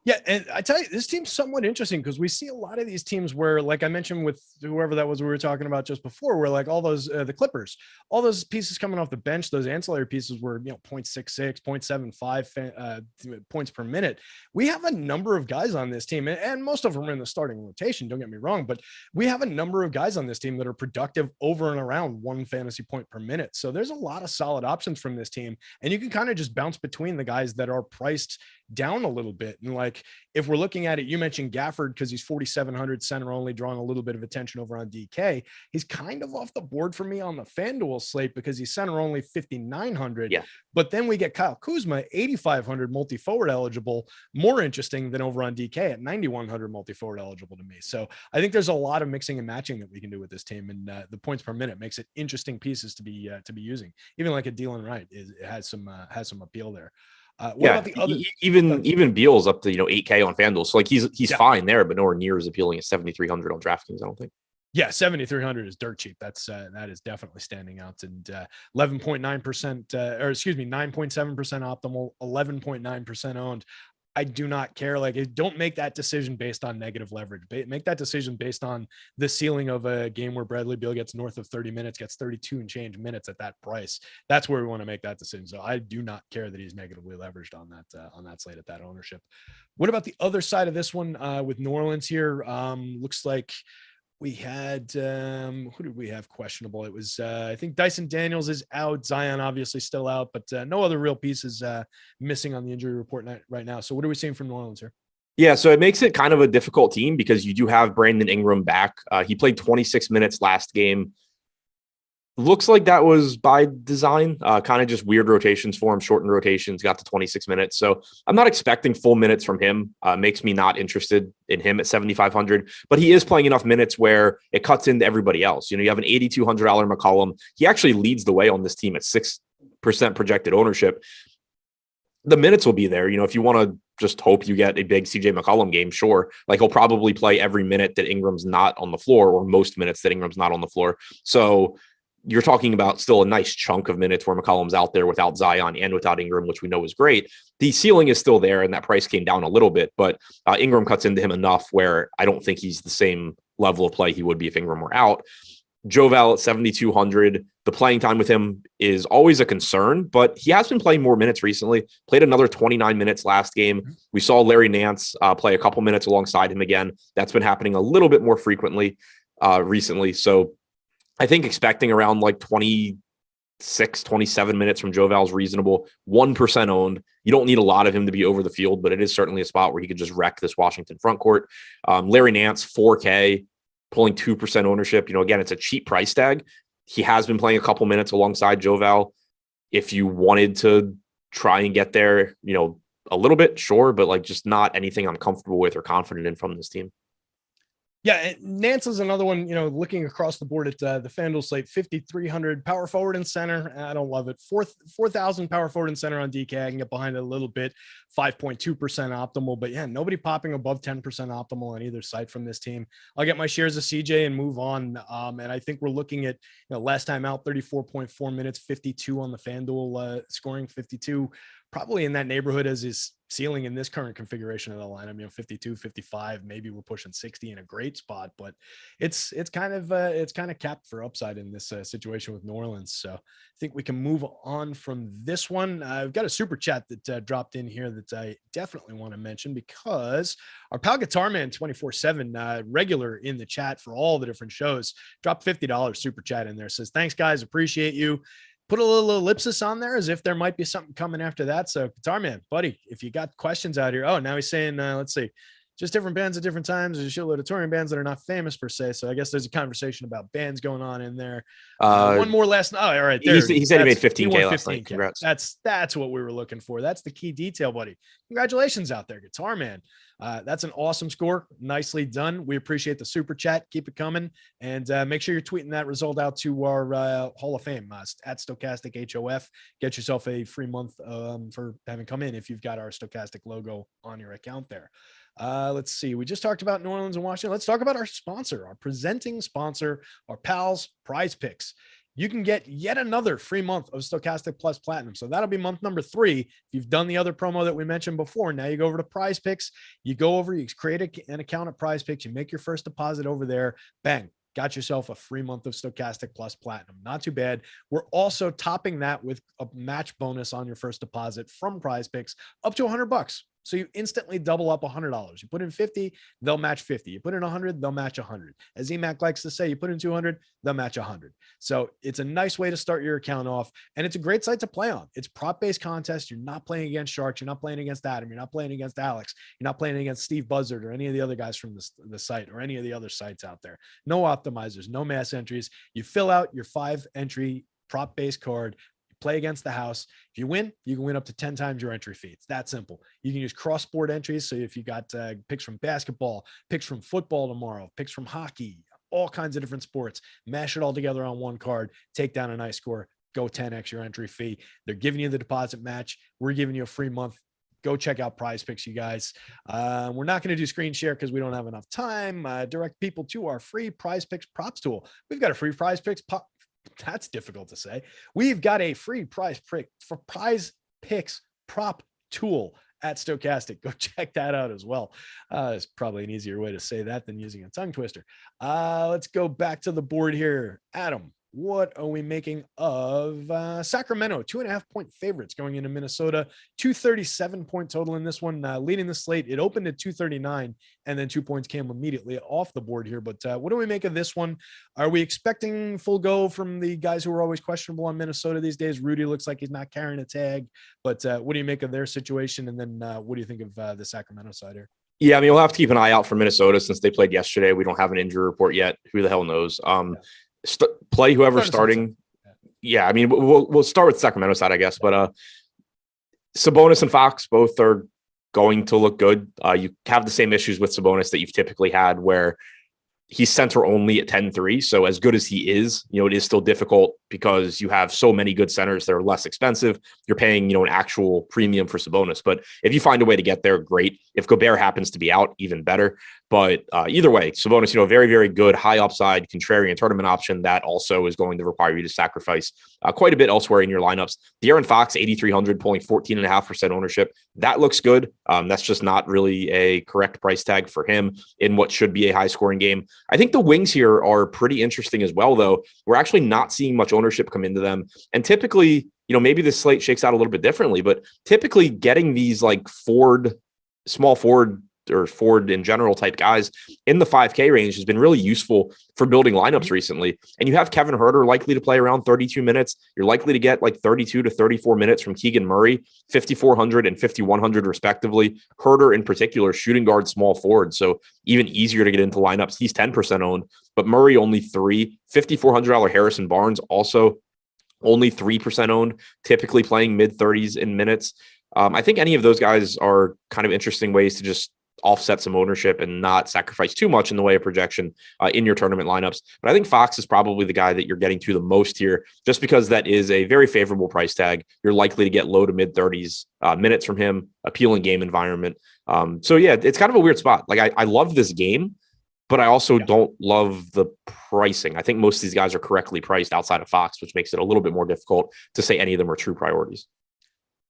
Yeah, and I tell you, this team's somewhat interesting because we see a lot of these teams where, like I mentioned with whoever that was we were talking about just before, where like all those, the Clippers, all those pieces coming off the bench, those ancillary pieces were, 0.66, 0.75 points per minute. We have a number of guys on this team, and most of them are in the starting rotation, don't get me wrong, but we have a number of guys on this team that are productive over and around 1 fantasy point per minute. So there's a lot of solid options from this team, and you can kind of just bounce between the guys that are priced down a little bit. And like, if we're looking at it, you mentioned Gafford because he's 4,700 center only, drawing a little bit of attention over on DK. He's kind of off the board for me on the FanDuel slate because he's center only 5,900. Yeah. But then we get Kyle Kuzma, 8,500 multi-forward eligible, more interesting than over on DK at 9,100 multi-forward eligible to me. So I think there's a lot of mixing and matching that we can do with this team, and the points per minute makes it interesting pieces to be using. Even like a Dylan Wright has some appeal there. What about the other? Even Beal's up to 8K on FanDuel, so like he's fine there, but nowhere near as appealing as 7,300 on DraftKings. I don't think. Yeah, 7,300 is dirt cheap. That is definitely standing out. And 11.9%, or excuse me, 9.7% optimal, 11.9% owned. I do not care. Like, don't make that decision based on negative leverage. Make that decision based on the ceiling of a game where Bradley Beal gets north of 30 minutes, gets 32 and change minutes at that price. That's where we want to make that decision. So I do not care that he's negatively leveraged on that slate at that ownership. What about the other side of this one with New Orleans here? Looks like we had who did we have questionable? It was I think Dyson Daniels is out. Zion obviously still out, but no other real pieces missing on the injury report right now. So what are we seeing from New Orleans here? Yeah, so it makes it kind of a difficult team because you do have Brandon Ingram back. He played 26 minutes last game. Looks like that was by design, kind of just weird rotations for him, shortened rotations, got to 26 minutes. So I'm not expecting full minutes from him. Makes me not interested in him at 7,500, but he is playing enough minutes where it cuts into everybody else. You have an $8,200 McCollum. He actually leads the way on this team at 6% projected ownership. The minutes will be there. If you want to just hope you get a big CJ McCollum game, sure. Like, he'll probably play every minute that Ingram's not on the floor, or most minutes that Ingram's not on the floor. So you're talking about still a nice chunk of minutes where McCollum's out there without Zion and without Ingram, which we know is great. The ceiling is still there, and that price came down a little bit, but Ingram cuts into him enough where I don't think he's the same level of play he would be if Ingram were out. Joval at 7,200. The playing time with him is always a concern, but he has been playing more minutes recently. Played another 29 minutes last game. We saw Larry Nance play a couple minutes alongside him again. That's been happening a little bit more frequently recently. So I think expecting around like 26, 27 minutes from Joval is reasonable. 1% owned. You don't need a lot of him to be over the field, but it is certainly a spot where he could just wreck this Washington front court. Larry Nance, 4K, pulling 2% ownership. Again, it's a cheap price tag. He has been playing a couple minutes alongside Joval. If you wanted to try and get there, a little bit, sure, but like just not anything I'm comfortable with or confident in from this team. Yeah, Nance is another one, looking across the board at the FanDuel slate, 5,300 power forward and center. I don't love it. 4,000 power forward and center on DK. I can get behind it a little bit, 5.2% optimal. But yeah, nobody popping above 10% optimal on either side from this team. I'll get my shares of CJ and move on. And I think we're looking at, last time out, 34.4 minutes, 52 on the FanDuel scoring, 52. Probably in that neighborhood as his ceiling in this current configuration of the lineup, 52, 55, maybe we're pushing 60 in a great spot, but it's kind of capped for upside in this situation with New Orleans. So I think we can move on from this one. I've got a super chat that dropped in here that I definitely want to mention because our pal Guitar Man 24/7 regular in the chat for all the different shows dropped $50 super chat in there. Says, thanks guys. Appreciate you. Put a little ellipsis on there as if there might be something coming after that. So Guitar Man, buddy, if you got questions out here. Oh, now he's saying, let's see, just different bands at different times. There's a shitload of touring bands that are not famous per se. So I guess there's a conversation about bands going on in there. One more last night. Oh, all right. There. He said he made 15K last night. Congrats. That's what we were looking for. That's the key detail, buddy. Congratulations out there, Guitar Man. That's an awesome score. Nicely done. We appreciate the super chat. Keep it coming. And make sure you're tweeting that result out to our Hall of Fame at Stokastic HOF. Get yourself a free month for having come in if you've got our Stokastic logo on your account there. Let's see. We just talked about New Orleans and Washington. Let's talk about our sponsor, our presenting sponsor, our pals, PrizePicks. You can get yet another free month of Stokastic Plus Platinum. So that'll be month number 3. If you've done the other promo that we mentioned before, now you go over to PrizePicks. You go over, you create an account at PrizePicks. You make your first deposit over there. Bang. Got yourself a free month of Stokastic Plus Platinum. Not too bad. We're also topping that with a match bonus on your first deposit from PrizePicks up to $100. So you instantly double up $100. You put in 50, they'll match 50. You put in 100, they'll match 100. As EMAC likes to say, you put in 200, they'll match 100. So it's a nice way to start your account off, and it's a great site to play on. It's prop-based contest. You're not playing against Sharks. You're not playing against Adam. You're not playing against Alex. You're not playing against Steve Buzzard or any of the other guys from the site or any of the other sites out there. No optimizers, no mass entries. You fill out your 5-entry prop-based card. Play against the house. If you win, you can win up to 10 times your entry fee. It's that simple. You can use cross-sport entries. So if you got picks from basketball, picks from football tomorrow, picks from hockey, all kinds of different sports, mash it all together on one card, take down a nice score, go 10x your entry fee. They're giving you the deposit match. We're giving you a free month. Go check out PrizePicks, you guys. We're not going to do screen share because we don't have enough time. Direct people to our free PrizePicks props tool. We've got a free PrizePicks That's difficult to say. We've got a free PrizePicks prop tool at Stokastic. Go check that out as well. It's probably an easier way to say that than using a tongue twister. Let's go back to the board here. Adam, what are we making of Sacramento? 2.5-point favorites going into Minnesota. 237-point total in this one, leading the slate. It opened at 239, and then 2 points came immediately off the board here. But what do we make of this one? Are we expecting full go from the guys who are always questionable on Minnesota these days? Rudy looks like he's not carrying a tag. But what do you make of their situation? And then what do you think of the Sacramento side here? Yeah, I mean, we'll have to keep an eye out for Minnesota since they played yesterday. We don't have an injury report yet. Who the hell knows? Play whoever's starting. Yeah, I mean, we'll start with Sacramento side, I guess. But Sabonis and Fox both are going to look good. You have the same issues with Sabonis that you've typically had, where He's center only at 10-3. So as good as he is, it is still difficult because you have so many good centers that are less expensive. You're paying, an actual premium for Sabonis. But if you find a way to get there, great. If Gobert happens to be out, even better. But either way, Sabonis, very, very good, high upside, contrarian tournament option that also is going to require you to sacrifice quite a bit elsewhere in your lineups. De'Aaron Fox, 8,300, pulling 14.5% ownership. That looks good. That's just not really a correct price tag for him in what should be a high scoring game. I think the wings here are pretty interesting as well, though. We're actually not seeing much ownership come into them. And typically, maybe this slate shakes out a little bit differently, but typically getting these like small forward or forward in general type guys in the 5K range has been really useful for building lineups recently. And you have Kevin Huerter likely to play around 32 minutes. You're likely to get like 32 to 34 minutes from Keegan Murray, 5,400 and 5,100 respectively. Huerter in particular, shooting guard, small forward. So even easier to get into lineups. He's 10% owned, but Murray only 3, $5,400 Harrison Barnes also only 3% owned, typically playing mid 30s in minutes. I think any of those guys are kind of interesting ways to just offset some ownership and not sacrifice too much in the way of projection in your tournament lineups. But I think Fox is probably the guy that you're getting to the most here, just because that is a very favorable price tag. You're likely to get low to mid 30s minutes from him, appealing game environment. So yeah, it's kind of a weird spot. Like I love this game, but I also don't love the pricing. I think most of these guys are correctly priced outside of Fox, which makes it a little bit more difficult to say any of them are true priorities.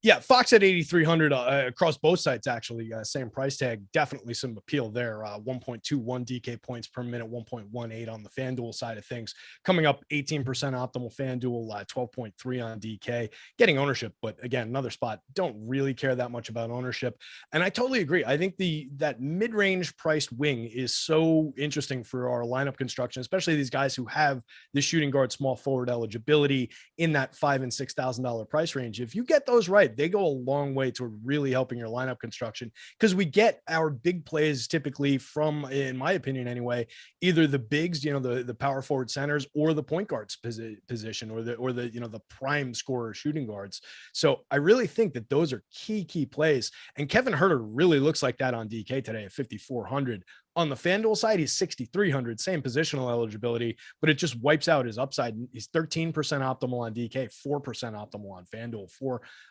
Yeah, Fox at 8,300 across both sites, actually. Same price tag. Definitely some appeal there. 1.21 DK points per minute, 1.18 on the FanDuel side of things. Coming up 18% optimal FanDuel, 12.3 on DK. Getting ownership, but again, another spot. Don't really care that much about ownership. And I totally agree. I think that mid-range priced wing is so interesting for our lineup construction, especially these guys who have the shooting guard, small forward eligibility in that $5,000 and $6,000 price range. If you get those right, they go a long way to really helping your lineup construction, because we get our big plays typically from, in my opinion anyway, either the bigs, the power forward centers, or the point guards position, or the prime scorer shooting guards. So I really think that those are key plays. And Kevin Huerter really looks like that on DK today at 5,400. On the FanDuel side, he's 6,300, same positional eligibility, but it just wipes out his upside. He's 13% optimal on DK, 4% optimal on FanDuel,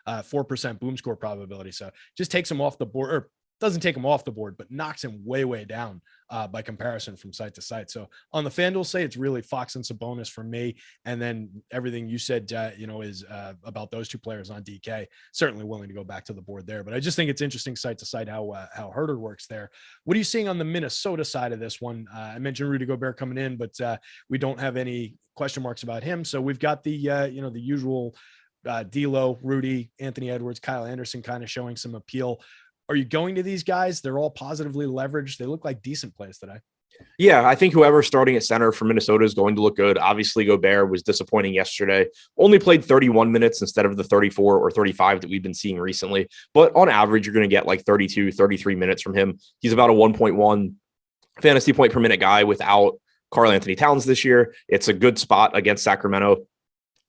4% boom score probability. So just takes him off the board, or doesn't take him off the board, but knocks him way down by comparison from site to site. So on the FanDuel side, it's really Fox and Sabonis for me. And then everything you said, is about those two players on DK. Certainly willing to go back to the board there. But I just think it's interesting site to site how Huerter works there. What are you seeing on the Minnesota side of this one? I mentioned Rudy Gobert coming in, but we don't have any question marks about him. So we've got the usual D'Lo, Rudy, Anthony Edwards, Kyle Anderson kind of showing some appeal. Are you going to these guys? They're all positively leveraged. They look like decent plays today. Yeah, I think whoever's starting at center for Minnesota is going to look good. Obviously, Gobert was disappointing yesterday. Only played 31 minutes instead of the 34 or 35 that we've been seeing recently. But on average, you're going to get like 32, 33 minutes from him. He's about a 1.1 fantasy point per minute guy without Karl Anthony Towns this year. It's a good spot against Sacramento.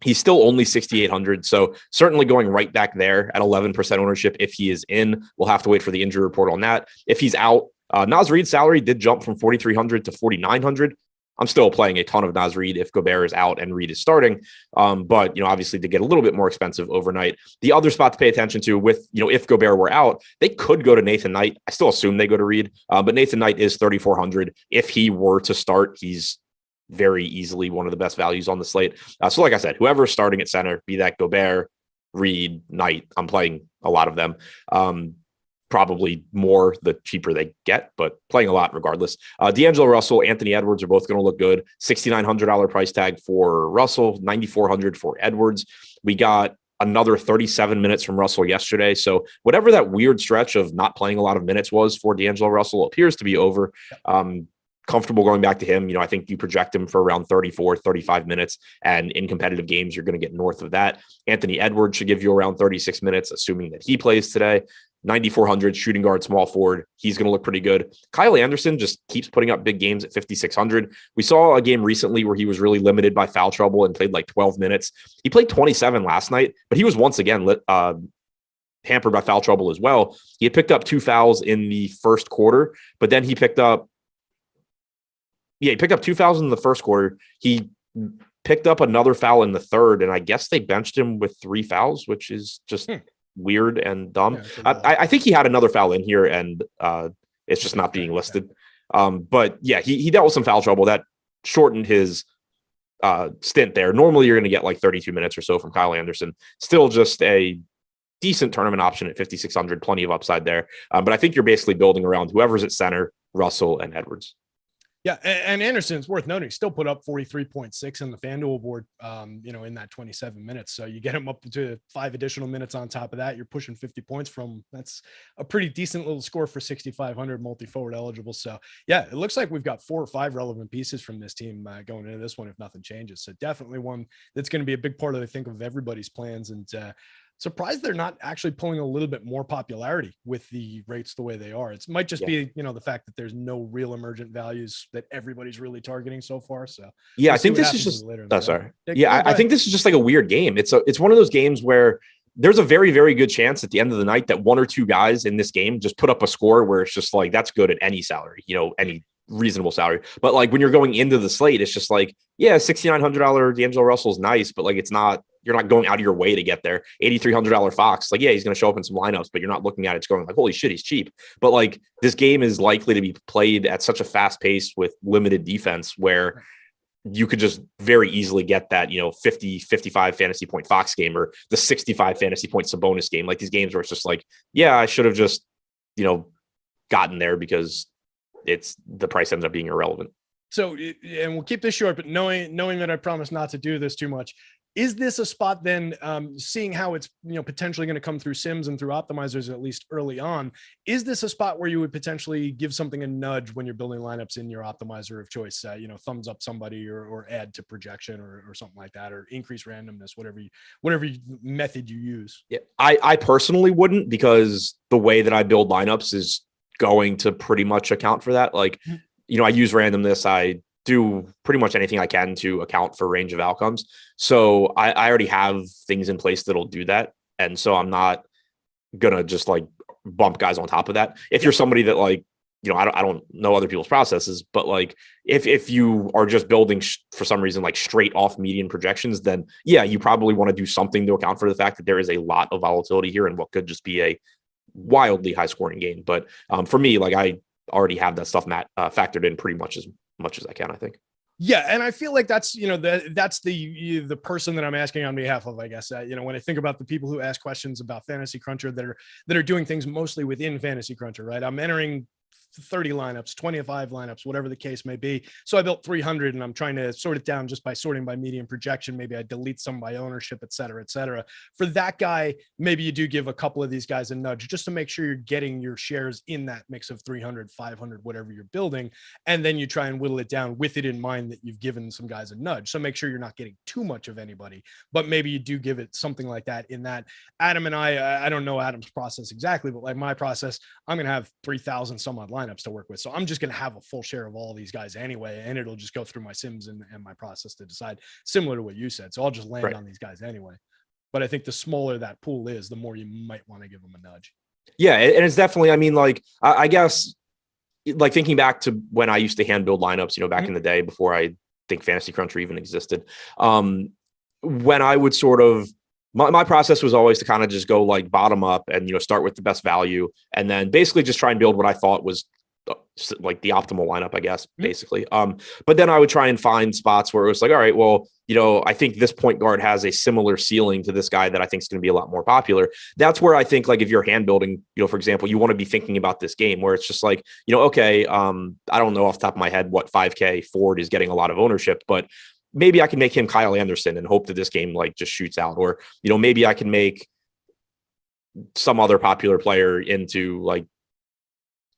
He's still only 6,800. So certainly going right back there at 11% ownership. If he is in, we'll have to wait for the injury report on that. If he's out, Naz Reid's salary did jump from 4,300 to 4,900. I'm still playing a ton of Naz Reid if Gobert is out and Reid is starting. But, obviously to get a little bit more expensive overnight. The other spot to pay attention to with, if Gobert were out, they could go to Nathan Knight. I still assume they go to Reid, but Nathan Knight is 3,400. If he were to start, he's very easily one of the best values on the slate. So like I said, whoever's starting at center, be that Gobert, Reid, Knight, I'm playing a lot of them. Probably more the cheaper they get, but playing a lot regardless. D'Angelo Russell, Anthony Edwards are both going to look good. $6,900 price tag for Russell, $9,400 for Edwards. We got another 37 minutes from Russell yesterday. So whatever that weird stretch of not playing a lot of minutes was for D'Angelo Russell appears to be over. Comfortable going back to him. I think you project him for around 34, 35 minutes. And in competitive games, you're going to get north of that. Anthony Edwards should give you around 36 minutes, assuming that he plays today. 9,400 shooting guard, small forward. He's going to look pretty good. Kyle Anderson just keeps putting up big games at 5,600. We saw a game recently where he was really limited by foul trouble and played like 12 minutes. He played 27 last night, but he was once again hampered by foul trouble as well. He had picked up 2 fouls in the first quarter, but then he picked up Yeah, he picked up 2 fouls in the first quarter. He picked up another foul in the third, and I guess they benched him with 3 fouls, which is just weird and dumb. Yeah, I think he had another foul in here, and it's just not being listed. But yeah, he dealt with some foul trouble that shortened his stint there. Normally, you're going to get like 32 minutes or so from Kyle Anderson. Still just a decent tournament option at 5,600, plenty of upside there. But I think you're basically building around whoever's at center, Russell and Edwards. Yeah, and Anderson, it's worth noting, still put up 43.6 on the FanDuel board, in that 27 minutes. So you get him up to 5 additional minutes on top of that. You're pushing 50 points from. That's a pretty decent little score for 6,500 multi-forward eligible. So yeah, it looks like we've got 4 or 5 relevant pieces from this team going into this one if nothing changes. So definitely one that's going to be a big part of, I think, of everybody's plans. And surprised they're not actually pulling a little bit more popularity with the rates the way they are. It might just be, the fact that there's no real emergent values that everybody's really targeting so far. So yeah, I think this is just, I think this is just like a weird game. It's one of those games where there's a very, very good chance at the end of the night that 1 or 2 guys in this game just put up a score where it's just like, that's good at any salary, any reasonable salary. But like when you're going into the slate, it's just like, yeah, $6,900 D'Angelo Russell's nice, but like you're not going out of your way to get there. $8,300 Fox, like, yeah, he's going to show up in some lineups, but you're not looking at it going like, holy shit, he's cheap. But like this game is likely to be played at such a fast pace with limited defense where you could just very easily get that, 50, 55 fantasy point Fox game or the 65 fantasy point Sabonis game. Like these games where it's just like, yeah, I should have just, gotten there because the price ends up being irrelevant. So, and we'll keep this short, but knowing that I promise not to do this too much, is this a spot then, seeing how it's, potentially going to come through sims and through optimizers, at least early on, is this a spot where you would potentially give something a nudge when you're building lineups in your optimizer of choice, thumbs up somebody or add to projection or something like that, or increase randomness, whatever method you use? Yeah, I personally wouldn't, because the way that I build lineups is going to pretty much account for that. Like, I use randomness. I do pretty much anything I can to account for range of outcomes. So I already have things in place that'll do that. And so I'm not going to just like bump guys on top of that. If you're somebody that like, I don't know other people's processes, but like if you are just building for some reason, like straight off median projections, then yeah, you probably want to do something to account for the fact that there is a lot of volatility here and what could just be a wildly high scoring game. But for me, like I already have that stuff factored in pretty much as I can, I think. Yeah, and I feel like that's that's the person that I'm asking on behalf of, I guess. When I think about the people who ask questions about Fantasy Cruncher that are doing things mostly within Fantasy Cruncher, right? I'm entering 30 lineups, 25 lineups, whatever the case may be. So I built 300 and I'm trying to sort it down just by sorting by median projection. Maybe I delete some by ownership, et cetera, et cetera. For that guy, maybe you do give a couple of these guys a nudge just to make sure you're getting your shares in that mix of 300, 500, whatever you're building. And then you try and whittle it down with it in mind that you've given some guys a nudge. So make sure you're not getting too much of anybody, but maybe you do give it something like that in that. Adam and I don't know Adam's process exactly, but like my process, I'm going to have 3,000 some odd lineups to work with. So I'm just going to have a full share of all these guys anyway, and it'll just go through my sims and my process to decide, similar to what you said. So I'll just land on these guys anyway. But I think the smaller that pool is, the more you might want to give them a nudge. Yeah. And it's definitely, I mean, like, I guess, like thinking back to when I used to hand build lineups, back in the day before I think Fantasy Cruncher even existed, when I would sort of, my process was always to kind of just go like bottom up and, start with the best value and then basically just try and build what I thought was like the optimal lineup, I guess, basically. But then I would try and find spots where it was like, all right, well, I think this point guard has a similar ceiling to this guy that I think is going to be a lot more popular. That's where I think, like, if you're hand building, for example, you want to be thinking about this game where it's just like, okay, I don't know off the top of my head what 5K Ford is getting a lot of ownership, but maybe I can make him Kyle Anderson and hope that this game like just shoots out. Or, maybe I can make some other popular player into like,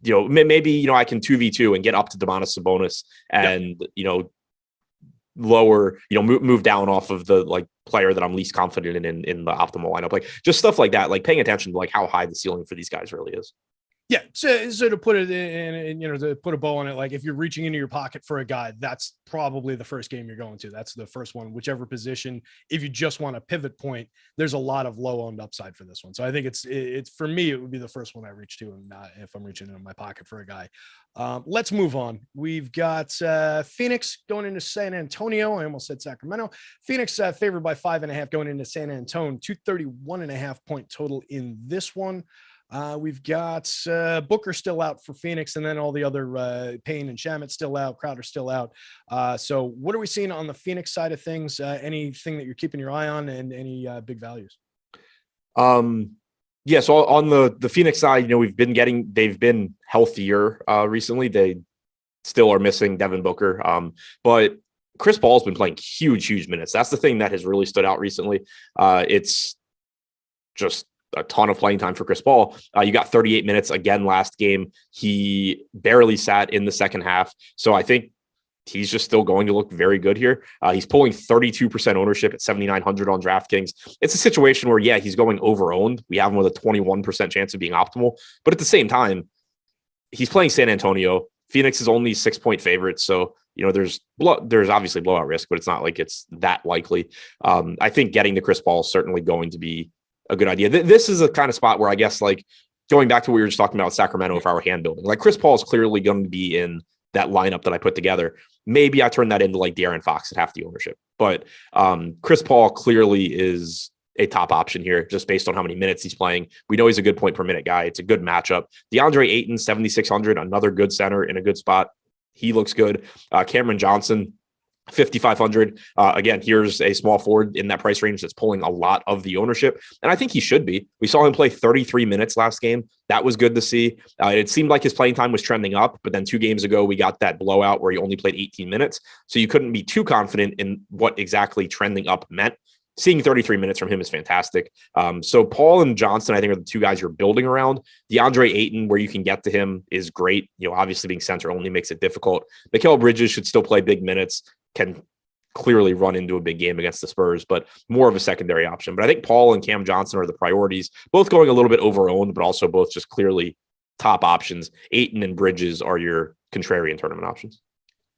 maybe, I can 2v2 and get up to Domantas Sabonis and, lower, move down off of the like player that I'm least confident in the optimal lineup, like just stuff like that, like paying attention to like how high the ceiling for these guys really is. Yeah, so to put it in, to put a bow on it, like if you're reaching into your pocket for a guy, that's probably the first game you're going to. That's the first one, whichever position. If you just want a pivot point, there's a lot of low owned upside for this one. So I think it's for me, it would be the first one I reach to, and if I'm reaching into my pocket for a guy. Let's move on. We've got Phoenix going into San Antonio. I almost said Sacramento. Phoenix favored by 5.5 going into San Antonio. 231.5 point total in this one. We've got Booker still out for Phoenix, and then all the other Payne and Shamet still out, Crowder still out. So what are we seeing on the Phoenix side of things? Anything that you're keeping your eye on, and any big values? Yeah, so on the Phoenix side, they've been healthier recently. They still are missing Devin Booker, but Chris Paul's been playing huge minutes. That's the thing that has really stood out recently. It's just a ton of playing time for Chris Paul. You got 38 minutes again last game. He barely sat in the second half. So I think he's just still going to look very good here. He's pulling 32% ownership at 7,900 on DraftKings. It's a situation where, yeah, he's going over-owned. We have him with a 21% chance of being optimal. But at the same time, he's playing San Antonio. Phoenix is only 6-point favorites. So, there's obviously blowout risk, but it's not like it's that likely. I think getting to Chris Paul is certainly going to be a good idea. This is a kind of spot where I guess, like, going back to what we were just talking about with Sacramento, if I were hand building, like Chris Paul is clearly going to be in that lineup that I put together. Maybe I turn that into like De'Aaron Fox at half the ownership, but Chris Paul clearly is a top option here just based on how many minutes he's playing. We know he's a good point per minute guy. It's a good matchup. DeAndre Ayton, 7,600, another good center in a good spot. He looks good. Cameron Johnson, 5,500. Again, here's a small forward in that price range that's pulling a lot of the ownership. And I think he should be. We saw him play 33 minutes last game. That was good to see. It seemed like his playing time was trending up, but then 2 games ago, we got that blowout where he only played 18 minutes. So you couldn't be too confident in what exactly trending up meant. Seeing 33 minutes from him is fantastic. So Paul and Johnson, I think, are the 2 guys you're building around. DeAndre Ayton, where you can get to him, is great. Obviously being center only makes it difficult. Mikal Bridges should still play big minutes, can clearly run into a big game against the Spurs, but more of a secondary option. But I think Paul and Cam Johnson are the priorities, both going a little bit over-owned, but also both just clearly top options. Ayton and Bridges are your contrarian tournament options.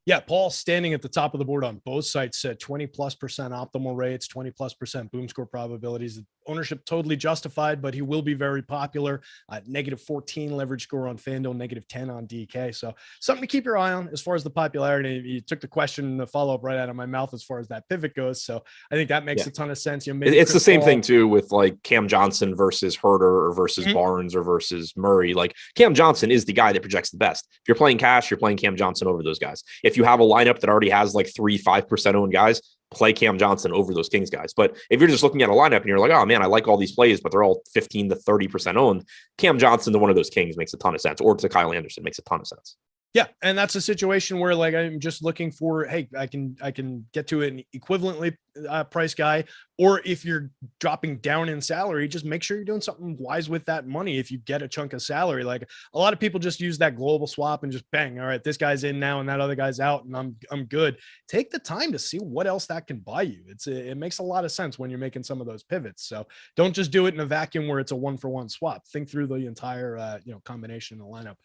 Yeah, Paul standing at the top of the board on both sites at 20+% optimal rates, 20+% boom score probabilities. Ownership totally justified, but he will be very popular. -14 leverage score on FanDuel, -10 on DK. So something to keep your eye on as far as the popularity. You took the question, the follow-up right out of my mouth as far as that pivot goes. So I think that makes a ton of sense. It's the same thing too with like Cam Johnson versus Herter or versus Barnes or versus Murray. Like Cam Johnson is the guy that projects the best. If you're playing cash, you're playing Cam Johnson over those guys. If you have a lineup that already has like 3-5% owned guys, play Cam Johnson over those Kings guys. But if you're just looking at a lineup and you're like, oh man, I like all these plays, but they're all 15 to 30% owned, Cam Johnson to one of those Kings makes a ton of sense, or to Kyle Anderson makes a ton of sense. Yeah, and that's a situation where like I'm just looking for, hey, I can get to an equivalently price guy, or if you're dropping down in salary, just make sure you're doing something wise with that money. If you get a chunk of salary, like a lot of people just use that global swap and just bang, all right, this guy's in now and that other guy's out, and I'm good. Take the time to see what else that can buy you. It makes a lot of sense when you're making some of those pivots. So don't just do it in a vacuum where it's a 1-for-1 swap. Think through the entire combination in the lineup.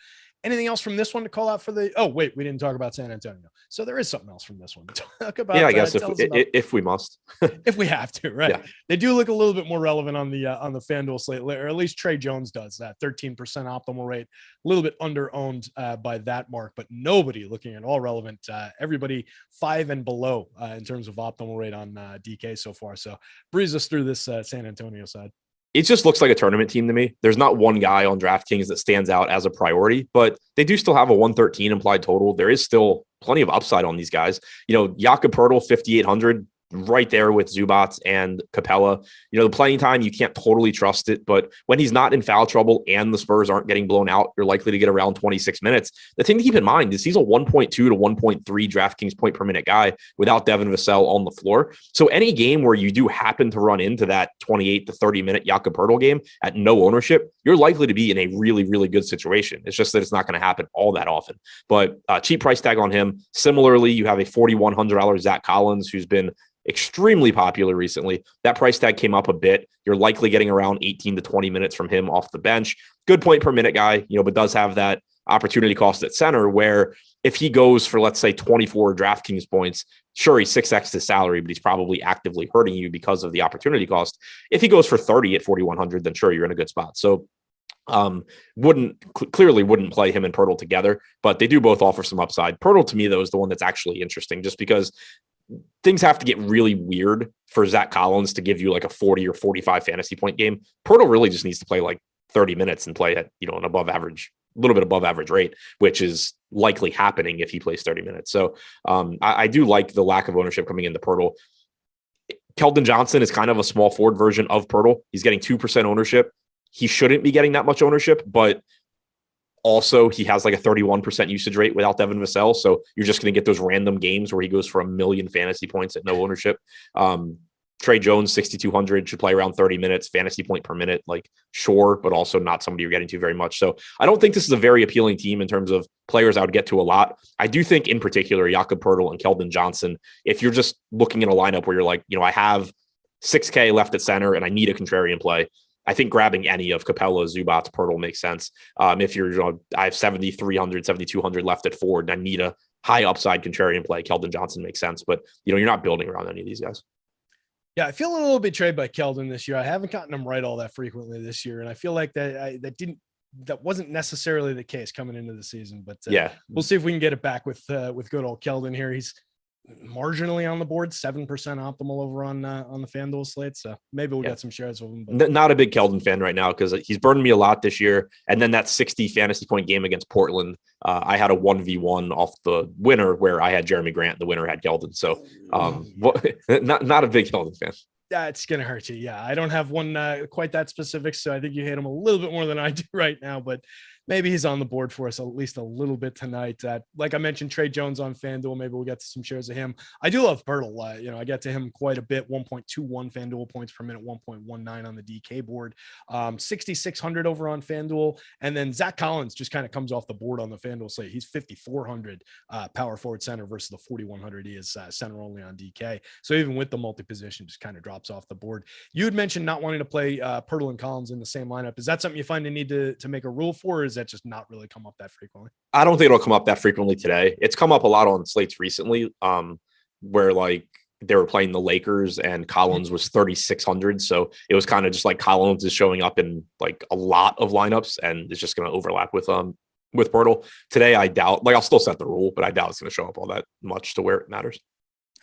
Anything else from this one to call out for the? Oh, wait, we didn't talk about San Antonio. So there is something else from this one to talk about. Yeah, I guess if we must, if we have to, right? Yeah. They do look a little bit more relevant on the FanDuel slate, or at least Trey Jones does. That 13% optimal rate, a little bit under owned by that mark, but nobody looking at all relevant. Everybody 5 and below in terms of optimal rate on DK so far. So breeze us through this San Antonio side. It just looks like a tournament team to me. There's not one guy on DraftKings that stands out as a priority, but they do still have a 113 implied total. There is still plenty of upside on these guys. Jakob Poeltl, 5,800, right there with Zubac and Capella. The playing time, you can't totally trust it, but when he's not in foul trouble and the Spurs aren't getting blown out, you're likely to get around 26 minutes. The thing to keep in mind is he's a 1.2 to 1.3 DraftKings point per minute guy without Devin Vassell on the floor. So any game where you do happen to run into that 28 to 30 minute Jakob Poeltl game at no ownership, you're likely to be in a really, really good situation. It's just that it's not going to happen all that often, but cheap price tag on him. Similarly, you have a $4,100 Zach Collins, who's been extremely popular recently. That price tag came up a bit. You're likely getting around 18 to 20 minutes from him off the bench. Good point per minute guy, but does have that opportunity cost at center where if he goes for, let's say, 24 DraftKings points, sure, he's 6x his salary, but he's probably actively hurting you because of the opportunity cost. If he goes for 30 at 4,100, then sure, you're in a good spot. So clearly wouldn't play him and Pirtle together, but they do both offer some upside. Pirtle to me, though, is the one that's actually interesting just because things have to get really weird for Zach Collins to give you like a 40 or 45 fantasy point game. Pirtle really just needs to play like 30 minutes and play at, an above average, a little bit above average rate, which is likely happening if he plays 30 minutes. So I do like the lack of ownership coming into Pirtle. Keldon Johnson is kind of a small forward version of Pirtle. He's getting 2% ownership. He shouldn't be getting that much ownership, but also he has like a 31% usage rate without Devin Vassell. So you're just going to get those random games where he goes for 1 million fantasy points at no ownership. Trey Jones, 6,200, should play around 30 minutes, fantasy point per minute, like sure, but also not somebody you're getting to very much. So I don't think this is a very appealing team in terms of players I would get to a lot. I do think in particular, Jakob Poeltl and Keldon Johnson, if you're just looking at a lineup where you're like, I have 6K left at center and I need a contrarian play, I think grabbing any of Capella, Zubats, Poeltl makes sense. If you're, I have 7,300, 7,200 left at forward and I need a high upside contrarian play, Keldon Johnson makes sense, but you're not building around any of these guys. Yeah, I feel a little betrayed by Keldon this year. I haven't gotten him right all that frequently this year, and I feel like that wasn't necessarily the case coming into the season. But yeah, we'll see if we can get it back with good old Keldon here. He's marginally on the board, 7% optimal over on the FanDuel slate. So maybe we'll get some shares of him. But not a big Keldon fan right now because he's burned me a lot this year. And then that 60 fantasy point game against Portland, I had a 1v1 off the winner where I had Jeremy Grant. The winner had Keldon. So not a big Keldon fan. That's going to hurt you. Yeah, I don't have one quite that specific. So I think you hate him a little bit more than I do right now. But maybe he's on the board for us at least a little bit tonight. Like I mentioned, Trey Jones on FanDuel. Maybe we'll get to some shares of him. I do love Pirtle. I get to him quite a bit. 1.21 FanDuel points per minute, 1.19 on the DK board, 6,600 over on FanDuel. And then Zach Collins just kind of comes off the board on the FanDuel slate. He's 5,400 power forward center versus the 4,100 he is center only on DK. So even with the multi-position, just kind of drops off the board. You had mentioned not wanting to play Pirtle and Collins in the same lineup. Is that something you find a need to make a rule for, or is that just not really come up that frequently? I don't think it'll come up that frequently today. It's come up a lot on slates recently, where like they were playing the Lakers and Collins was 3,600. So it was kind of just like Collins is showing up in like a lot of lineups and it's just going to overlap with Pirtle. Today, I doubt, like I'll still set the rule, but I doubt it's going to show up all that much to where it matters.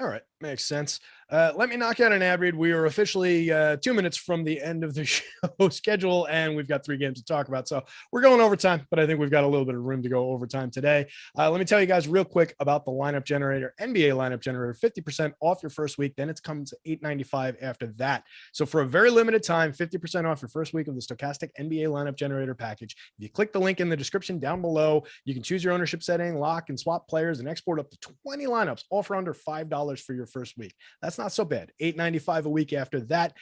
All right. Makes sense. Let me knock out an ad read. We are officially 2 minutes from the end of the show schedule, and we've got 3 games to talk about. So we're going overtime, but I think we've got a little bit of room to go overtime today. Let me tell you guys real quick about the lineup generator, NBA lineup generator, 50% off your first week. Then it comes to $8.95 after that. So for a very limited time, 50% off your first week of the Stokastic NBA lineup generator package. If you click the link in the description down below, you can choose your ownership setting, lock and swap players, and export up to 20 lineups, all for under $5 for your first week. That's not so bad. $8.95 a week after that.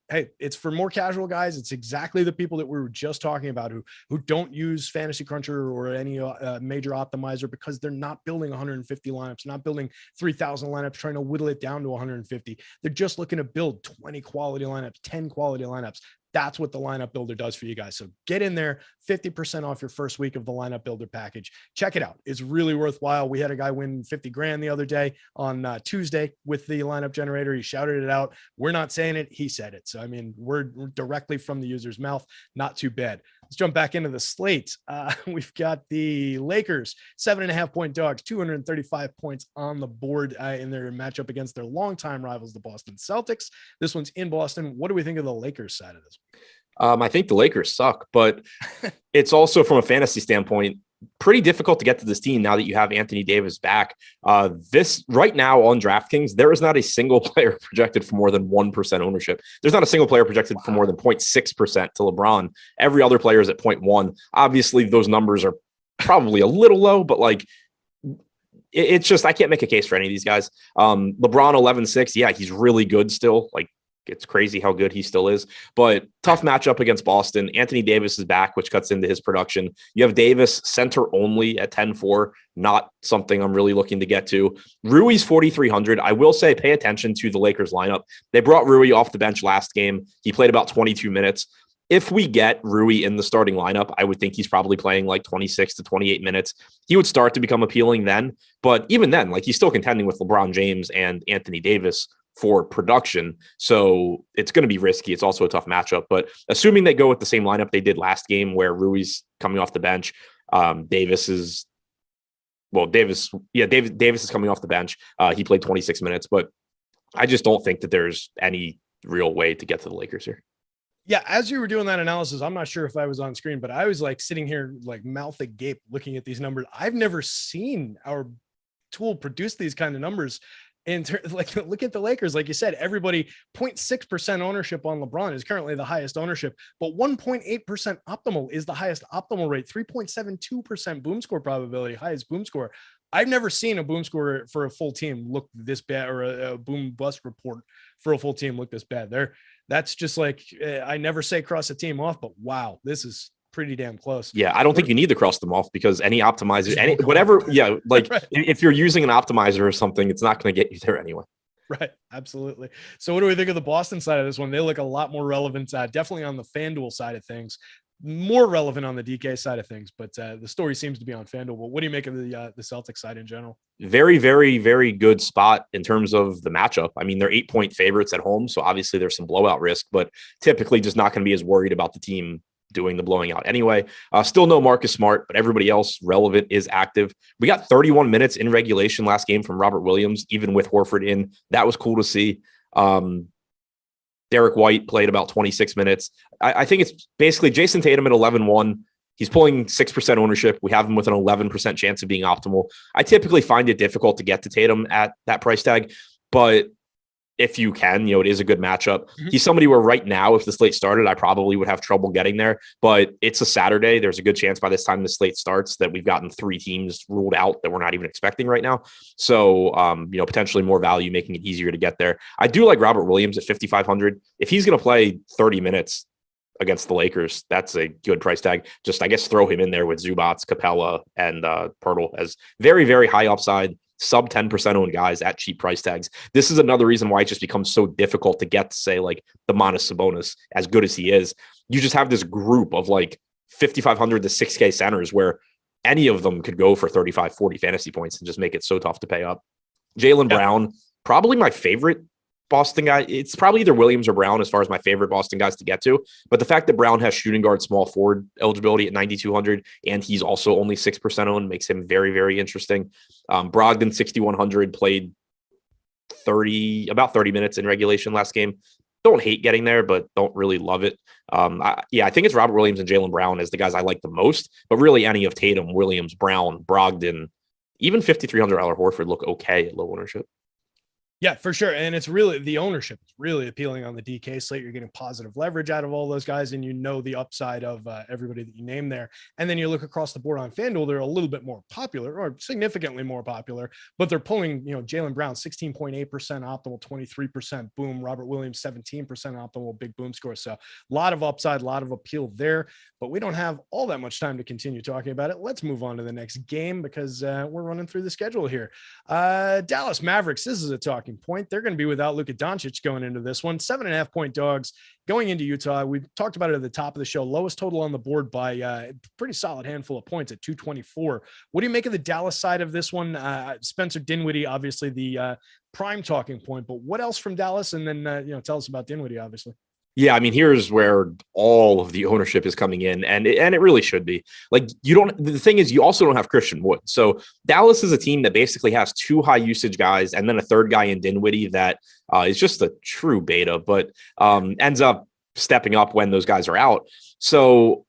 Hey, it's for more casual guys. It's exactly the people that we were just talking about who don't use Fantasy Cruncher or any major optimizer because they're not building 150 lineups, not building 3,000 lineups, trying to whittle it down to 150. They're just looking to build 20 quality lineups, 10 quality lineups. That's what the lineup builder does for you guys. So get in there, 50% off your first week of the lineup builder package. Check it out. It's really worthwhile. We had a guy win 50 grand the other day on Tuesday with the lineup generator. He shouted it out. We're not saying it. He said it. So, I mean, we're directly from the user's mouth. Not too bad. Let's jump back into the slate. We've got the Lakers, 7.5 point dogs, 235 points on the board in their matchup against their longtime rivals, the Boston Celtics. This one's in Boston. What do we think of the Lakers side of this? I think the Lakers suck, but it's also from a fantasy standpoint, pretty difficult to get to this team now that you have Anthony Davis back. This right now on DraftKings, there is not a single player projected for more than 1% ownership. There's not a single player projected for more than 0.6% to LeBron. Every other player is at 0.1. Obviously, those numbers are probably a little low, but like it's just I can't make a case for any of these guys. LeBron 11.6, yeah, he's really good still. Like It's crazy how good he still is, but tough matchup against Boston. Anthony Davis is back, which cuts into his production. You have Davis center only at 10-4, not something I'm really looking to get to. Rui's 4,300. I will say, pay attention to the Lakers lineup. They brought Rui off the bench last game. He played about 22 minutes. If we get Rui in the starting lineup, I would think he's probably playing like 26 to 28 minutes. He would start to become appealing then, but even then, like he's still contending with LeBron James and Anthony Davis for production. So it's going to be risky. It's also a tough matchup, but assuming they go with the same lineup they did last game where Rui's coming off the bench, Davis is coming off the bench. He played 26 minutes, but I just don't think that there's any real way to get to the Lakers here. Yeah, as you were doing that analysis, I'm not sure if I was on screen, but I was like sitting here like mouth agape looking at these numbers. I've never seen our tool produce these kind of numbers. And like, look at the Lakers. Like you said, everybody 0.6% ownership on LeBron is currently the highest ownership, but 1.8% optimal is the highest optimal rate. 3.72% boom score probability, highest boom score. I've never seen a boom score for a full team look this bad, or a boom bust report for a full team look this bad. That's just like, I never say cross a team off, but wow, this is pretty damn close. Yeah, I don't think you need to cross them off because any optimizer, whatever, yeah, like right. If you're using an optimizer or something, it's not going to get you there anyway. Right, absolutely. So what do we think of the Boston side of this one? They look a lot more relevant, definitely on the FanDuel side of things, more relevant on the DK side of things, but the story seems to be on FanDuel. But what do you make of the Celtics side in general? Very, very, very good spot in terms of the matchup. I mean, they're 8-point favorites at home, so obviously there's some blowout risk, but typically just not going to be as worried about the team doing the blowing out anyway. Still no Marcus Smart, but everybody else relevant is active. We got 31 minutes in regulation last game from Robert Williams, even with Horford in. That was cool to see. Derek White played about 26 minutes. I think it's basically Jason Tatum at 11-1. He's pulling 6% ownership. We have him with an 11% chance of being optimal. I typically find it difficult to get to Tatum at that price tag, but if you can, it is a good matchup. Mm-hmm. He's somebody where right now, if the slate started, I probably would have trouble getting there, but it's a Saturday. There's a good chance by this time the slate starts that we've gotten 3 teams ruled out that we're not even expecting right now. So, potentially more value, making it easier to get there. I do like Robert Williams at 5,500. If he's going to play 30 minutes against the Lakers, that's a good price tag. Just, I guess, throw him in there with Zubats, Capella, and Pirtle as very, very high upside, sub 10% owned guys at cheap price tags. This is another reason why it just becomes so difficult to get to, say, like the Domantas Sabonis, as good as he is. You just have this group of like 5,500 to 6K centers where any of them could go for 35, 40 fantasy points and just make it so tough to pay up. Jaylen Brown, probably my favorite Boston guy. It's probably either Williams or Brown as far as my favorite Boston guys to get to. But the fact that Brown has shooting guard, small forward eligibility at 9,200, and he's also only 6% owned makes him very, very interesting. Brogdon, 6,100, played about 30 minutes in regulation last game. Don't hate getting there, but don't really love it. I think it's Robert Williams and Jaylen Brown as the guys I like the most, but really any of Tatum, Williams, Brown, Brogdon, even $5,300 Horford look okay at low ownership. Yeah, for sure. And it's really, the ownership is really appealing on the DK slate. You're getting positive leverage out of all those guys, and the upside of everybody that you name there. And then you look across the board on FanDuel, they're a little bit more popular, or significantly more popular, but they're pulling, Jaylen Brown, 16.8% optimal, 23% boom, Robert Williams, 17% optimal, big boom score. So a lot of upside, a lot of appeal there, but we don't have all that much time to continue talking about it. Let's move on to the next game because we're running through the schedule here. Dallas Mavericks, this is a talking point. They're going to be without Luka Doncic going into this one. 7.5 point dogs going into Utah. We talked about it at the top of the show. Lowest total on the board by a pretty solid handful of points at 224. What do you make of the Dallas side of this one? Spencer Dinwiddie, obviously the prime talking point, but what else from Dallas? And then, tell us about Dinwiddie, obviously. Yeah, I mean, here's where all of the ownership is coming in, and it really should be. Like, the thing is, you also don't have Christian Wood. So Dallas is a team that basically has 2 high usage guys and then a third guy in Dinwiddie that is just a true beta, but ends up stepping up when those guys are out. So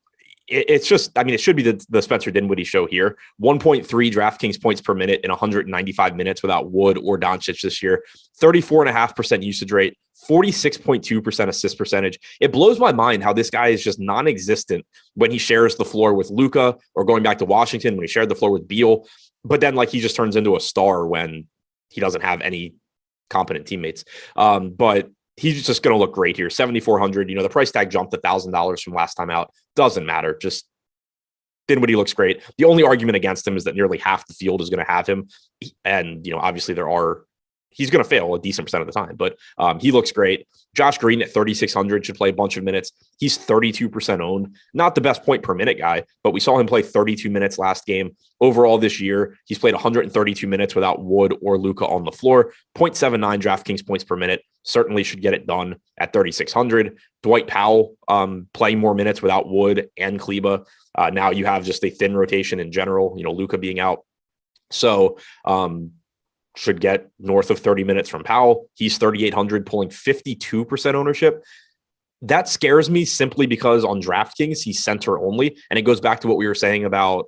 it's just, I mean, it should be the Spencer Dinwiddie show here. 1.3 DraftKings points per minute in 195 minutes without Wood or Doncic this year. 34.5% usage rate. 46.2% assist percentage. It blows my mind how this guy is just non-existent when he shares the floor with Luka, or going back to Washington when he shared the floor with Beal. But then he just turns into a star when he doesn't have any competent teammates. But he's just going to look great here. 7,400. The price tag jumped $1,000 from last time out. Doesn't matter. Just Dinwiddie looks great. The only argument against him is that nearly half the field is going to have him. And, obviously he's going to fail a decent percent of the time, but he looks great. Josh Green at 3,600 should play a bunch of minutes. He's 32% owned. Not the best point per minute guy, but we saw him play 32 minutes last game. Overall this year, he's played 132 minutes without Wood or Luka on the floor. 0.79 DraftKings points per minute. Certainly should get it done at 3,600. Dwight Powell playing more minutes without Wood and Kleba. Now you have just a thin rotation in general, Luka being out. So, should get north of 30 minutes from Powell. He's 3,800, pulling 52% ownership. That scares me simply because on DraftKings, he's center only. And it goes back to what we were saying about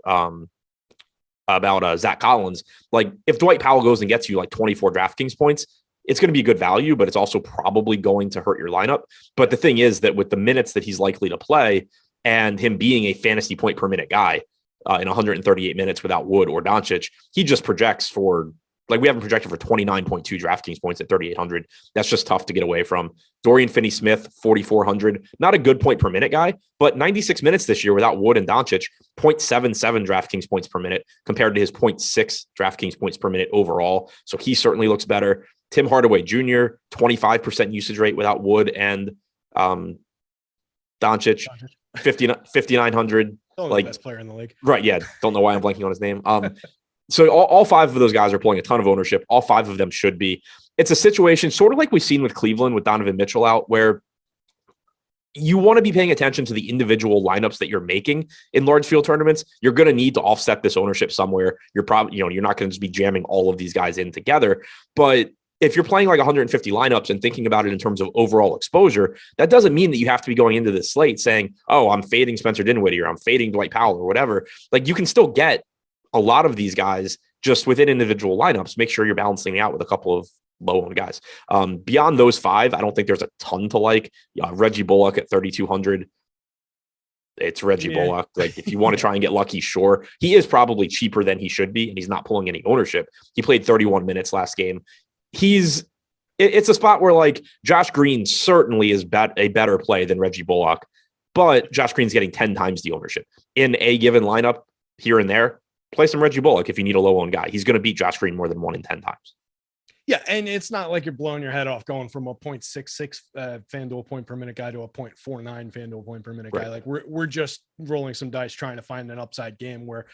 Zach Collins. Like, if Dwight Powell goes and gets you like 24 DraftKings points, it's going to be good value, but it's also probably going to hurt your lineup. But the thing is that with the minutes that he's likely to play and him being a fantasy point per minute guy in 138 minutes without Wood or Doncic, he just projects for, we haven't projected for 29.2 DraftKings points at 3,800. That's just tough to get away from. Dorian Finney-Smith, 4,400. Not a good point per minute guy, but 96 minutes this year without Wood and Doncic, 0.77 DraftKings points per minute compared to his 0.6 DraftKings points per minute overall. So he certainly looks better. Tim Hardaway Jr., 25% usage rate without Wood and Doncic, 5,900. The best player in the league. Right, yeah. Don't know why I'm blanking on his name. So all five of those guys are pulling a ton of ownership. All five of them should be. It's a situation sort of like we've seen with Cleveland with Donovan Mitchell out, where you want to be paying attention to the individual lineups that you're making in large field tournaments. You're going to need to offset this ownership somewhere. You're probably, you're not going to just be jamming all of these guys in together. But if you're playing like 150 lineups and thinking about it in terms of overall exposure, that doesn't mean that you have to be going into this slate saying, oh, I'm fading Spencer Dinwiddie or I'm fading Dwight Powell or whatever. Like, you can still get a lot of these guys just within individual lineups. Make sure you're balancing out with a couple of low-owned guys. Beyond those five, I don't think there's a ton to like. Reggie Bullock at 3,200. It's Reggie Bullock. Like, if you want to try and get lucky, sure. He is probably cheaper than he should be, and he's not pulling any ownership. He played 31 minutes last game. It's a spot where, like, Josh Green certainly is a better play than Reggie Bullock, but Josh Green's getting 10 times the ownership. In a given lineup here and there, play some Reggie Bullock if you need a low-owned guy. He's going to beat Josh Green more than 1 in 10 times. Yeah, and it's not like you're blowing your head off going from a 0.66 FanDuel point per minute guy to a 0.49 FanDuel point per minute guy. Like, we're just rolling some dice trying to find an upside game where,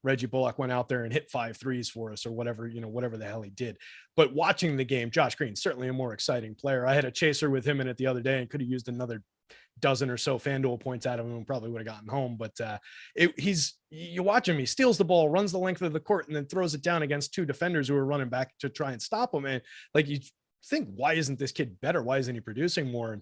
Reggie Bullock went out there and hit 5 threes for us or whatever, whatever the hell he did. But watching the game, Josh Green, certainly a more exciting player. I had a chaser with him in it the other day and could have used another dozen or so FanDuel points out of him and probably would have gotten home. But you watch him, he steals the ball, runs the length of the court, and then throws it down against 2 defenders who are running back to try and stop him. And like, you think, why isn't this kid better? Why isn't he producing more? And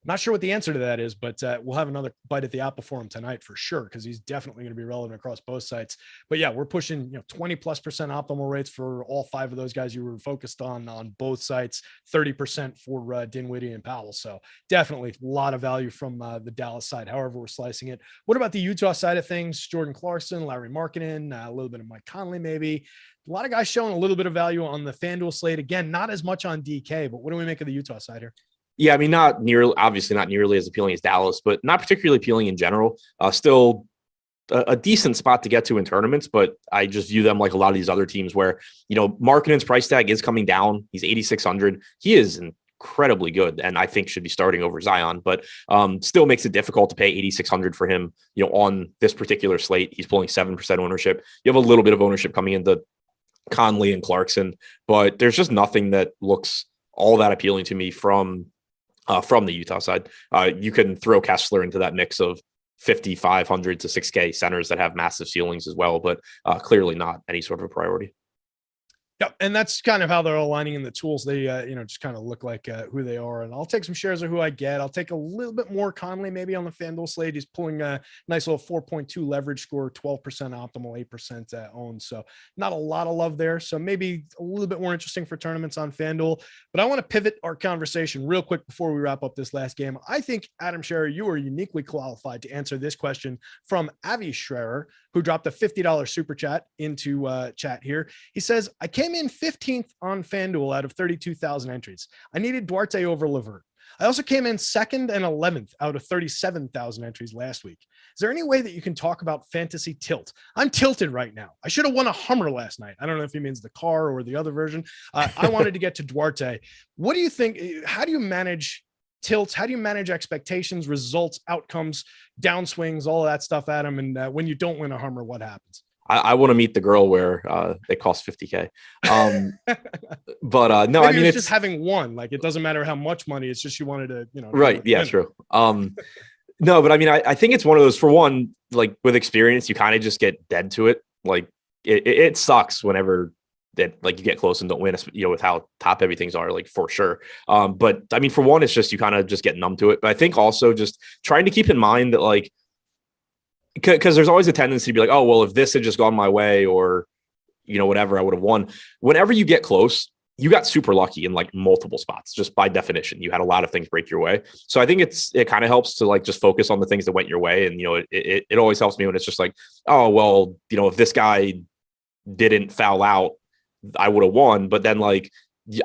I'm not sure what the answer to that is, but we'll have another bite at the apple for him tonight for sure, because he's definitely going to be relevant across both sites. But yeah, we're pushing 20+% optimal rates for all 5 of those guys you were focused on both sites, 30% for Dinwiddie and Powell. So definitely a lot of value from the Dallas side, however we're slicing it. What about the Utah side of things? Jordan Clarkson, Larry Markkinen, a little bit of Mike Conley maybe. A lot of guys showing a little bit of value on the FanDuel slate. Again, not as much on DK, but what do we make of the Utah side here? Yeah, I mean, obviously not nearly as appealing as Dallas, but not particularly appealing in general. Still a decent spot to get to in tournaments, but I just view them like a lot of these other teams where, Markkanen's price tag is coming down. He's 8,600. He is incredibly good and I think should be starting over Zion, but still makes it difficult to pay 8,600 for him, on this particular slate. He's pulling 7% ownership. You have a little bit of ownership coming into Conley and Clarkson, but there's just nothing that looks all that appealing to me from the Utah side. You can throw Kessler into that mix of 5,500 to 6K centers that have massive ceilings as well, but clearly not any sort of a priority. Yep, and that's kind of how they're aligning in the tools. They, just kind of look like who they are. And I'll take some shares of who I get. I'll take a little bit more Conley maybe on the FanDuel slate. He's pulling a nice little 4.2 leverage score, 12% optimal, 8% owned. So not a lot of love there. So maybe a little bit more interesting for tournaments on FanDuel. But I want to pivot our conversation real quick before we wrap up this last game. I think, Adam Scherer, you are uniquely qualified to answer this question from Avi Scherer, who dropped a $50 super chat into chat here. He says, I came in 15th on FanDuel out of 32,000 entries. I needed Duarte over LeVert. I also came in 2nd and 11th out of 37,000 entries last week. Is there any way that you can talk about fantasy tilt? I'm tilted right now. I should have won a Hummer last night. I don't know if he means the car or the other version. I wanted to get to Duarte. What do you think? How do you manage tilts? How do you manage expectations, results, outcomes, downswings, all of that stuff, Adam? And when you don't win a Hummer, what happens? I want to meet the girl where they cost $50K. But no, maybe I mean, it's just having one. Like, it doesn't matter how much money. It's just you wanted to, right. Yeah, true. No, but I mean, I think it's one of those, for one, like with experience, you kind of just get dead to it. Like it sucks whenever that, like, you get close and don't win, with how top heavy things are, like, for sure. But I mean, for one, it's just, you kind of just get numb to it. But I think also just trying to keep in mind that, like, because there's always a tendency to be like, oh, well, if this had just gone my way or, whatever, I would have won. Whenever you get close, you got super lucky in like multiple spots, just by definition. You had a lot of things break your way. So I think it kind of helps to like just focus on the things that went your way. And, it always helps me when it's just like, oh, well, if this guy didn't foul out, I would have won. But then, like,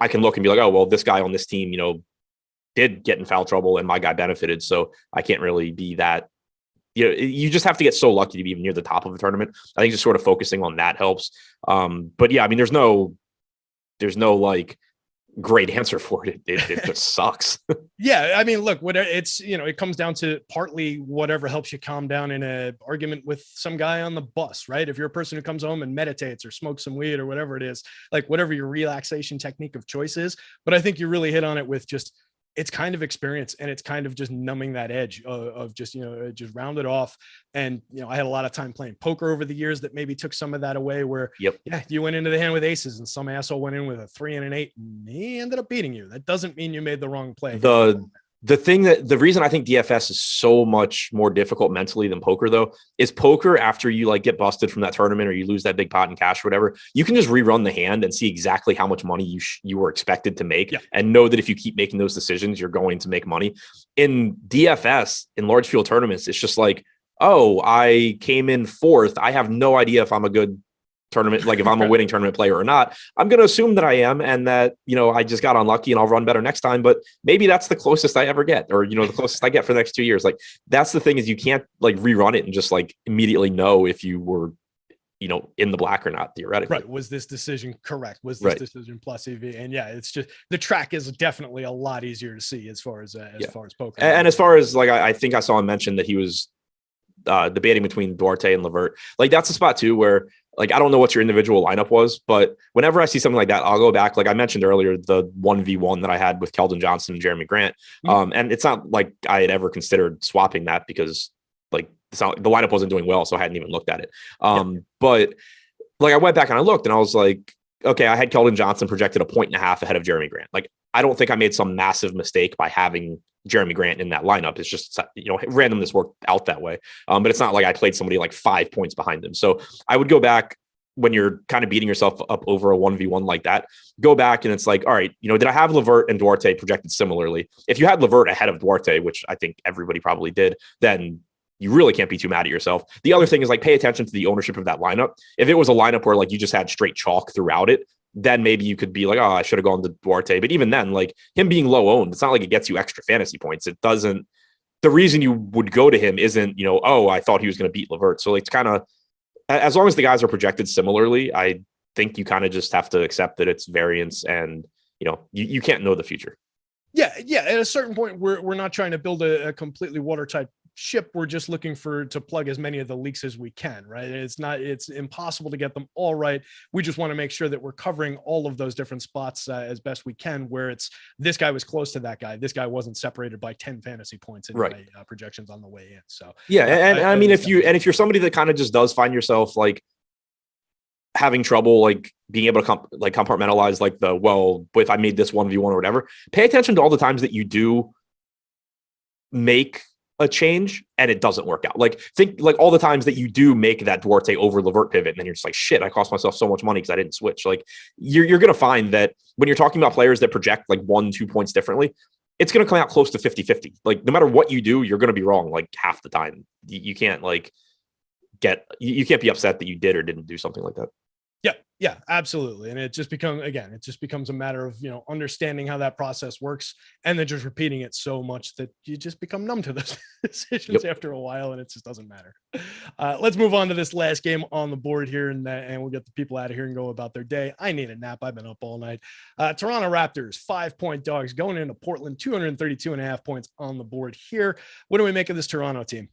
I can look and be like, oh, well, this guy on this team, did get in foul trouble and my guy benefited. So I can't really be that. You just have to get so lucky to be even near the top of a tournament. I think just sort of focusing on that helps. But yeah, I mean, there's no like great answer for it. It just sucks. Yeah. I mean, look, it's, it comes down to partly whatever helps you calm down in a argument with some guy on the bus, right? If you're a person who comes home and meditates or smokes some weed or whatever it is, like whatever your relaxation technique of choice is. But I think you really hit on it with just, it's kind of experience, and it's kind of just numbing that edge of just, just round it off. And, I had a lot of time playing poker over the years that maybe took some of that away, where, yeah, you went into the hand with aces and some asshole went in with a 3 and an 8 and he ended up beating you. That doesn't mean you made the wrong play. The reason I think DFS is so much more difficult mentally than poker, though, is poker, after you like get busted from that tournament or you lose that big pot in cash or whatever, you can just rerun the hand and see exactly how much money you were expected to make, and know that if you keep making those decisions, you're going to make money. In DFS, in large field tournaments, it's just like, oh, I came in 4th. I have no idea if I'm a good tournament, like if I'm a winning tournament player or not. I'm going to assume that I am, and that, I just got unlucky and I'll run better next time. But maybe that's the closest I ever get, or, the closest I get for the next 2 years. Like, that's the thing, is you can't like rerun it and just like immediately know if you were, in the black or not, theoretically. Right. Was this decision correct? Was this decision plus EV? And yeah, it's just, the track is definitely a lot easier to see as far as poker. And as far as like, I think I saw him mention that he was debating between Duarte and Levert. Like, that's a spot too where, like, I don't know what your individual lineup was, but whenever I see something like that, I'll go back. Like I mentioned earlier, the 1v1 that I had with Keldon Johnson and Jeremy Grant. And it's not like I had ever considered swapping that, because like the lineup wasn't doing well, so I hadn't even looked at it. But like I went back and I looked and I was like, okay, I had Keldon Johnson projected 1.5 points ahead of Jeremy Grant. Like, I don't think I made some massive mistake by having Jeremy Grant in that lineup. It's just, randomness worked out that way. But it's not like I played somebody like 5 points behind him. So I would go back when you're kind of beating yourself up over a 1v1 like that, go back and it's like, all right, did I have Levert and Duarte projected similarly? If you had Levert ahead of Duarte, which I think everybody probably did, then you really can't be too mad at yourself. The other thing is like, pay attention to the ownership of that lineup. If it was a lineup where like you just had straight chalk throughout it, then maybe you could be like, oh, I should have gone to Duarte. But even then, like, him being low owned, it's not like it gets you extra fantasy points. It doesn't. The reason you would go to him isn't, oh, I thought he was going to beat Levert. So like, it's kind of, as long as the guys are projected similarly, I think you kind of just have to accept that it's variance, and you can't know the future. Yeah. At a certain point, we're not trying to build a completely watertight ship. We're just looking to plug as many of the leaks as we can, right? It's impossible to get them all right. We just want to make sure that we're covering all of those different spots as best we can, where it's, this guy was close to that guy, this guy wasn't separated by 10 fantasy points in my projections on the way in. So yeah, and I mean, if you're somebody that kind of just does find yourself like having trouble like being able to compartmentalize like if I made this 1v1 or whatever, pay attention to all the times that you do make a change and it doesn't work out. Like, think like all the times that you do make that Duarte over Levert pivot, and then you're just like, shit, I cost myself so much money because I didn't switch. Like, you're going to find that when you're talking about players that project like 1-2 points differently, it's going to come out close to 50-50. Like, no matter what you do, you're going to be wrong like half the time. You can't like you can't be upset that you did or didn't do something like that. Yeah, absolutely. And it just becomes a matter of, understanding how that process works and then just repeating it so much that you just become numb to those decisions after a while, and it just doesn't matter. Let's move on to this last game on the board here, and we'll get the people out of here and go about their day. I need a nap. I've been up all night. Toronto Raptors, 5-point dogs going into Portland, 232.5 points on the board here. What do we make of this Toronto team?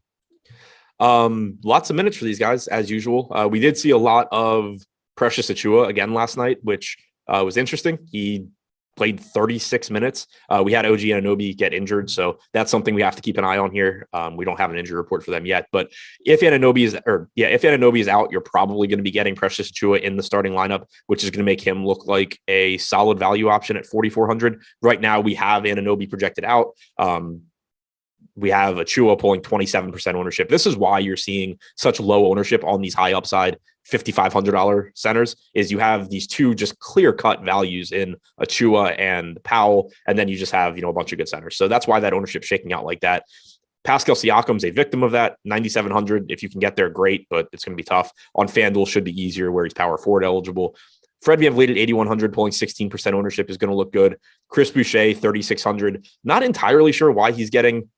Lots of minutes for these guys, as usual. We did see a lot of Precious Achiuwa again last night, which was interesting. He played 36 minutes. We had OG Anunoby get injured, so that's something we have to keep an eye on here. We don't have an injury report for them yet, but if Anunoby is out, you're probably going to be getting Precious Achiuwa in the starting lineup, which is going to make him look like a solid value option at 4,400. Right now, we have Anunoby projected out. We have Achiuwa pulling 27% ownership. This is why you're seeing such low ownership on these high upside $5,500 centers, is you have these two just clear cut values in Achiuwa and Powell, and then you just have, a bunch of good centers. So that's why that ownership shaking out like that. Pascal Siakam's a victim of that. 9,700. If you can get there, great, but it's going to be tough. On FanDuel should be easier where he's power forward eligible. Fred VanVleet at 8,100, pulling 16% ownership is going to look good. Chris Boucher, 3,600. Not entirely sure why he's getting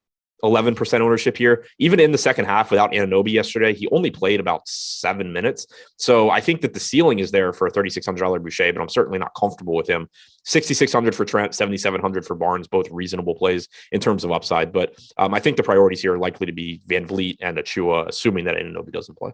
11% ownership here. Even in the second half without Anunoby yesterday, he only played about 7 minutes. So I think that the ceiling is there for a $3,600 Boucher, but I'm certainly not comfortable with him. 6,600 for Trent, 7,700 for Barnes, both reasonable plays in terms of upside. But I think the priorities here are likely to be VanVleet and Achiuwa, assuming that Anunoby doesn't play.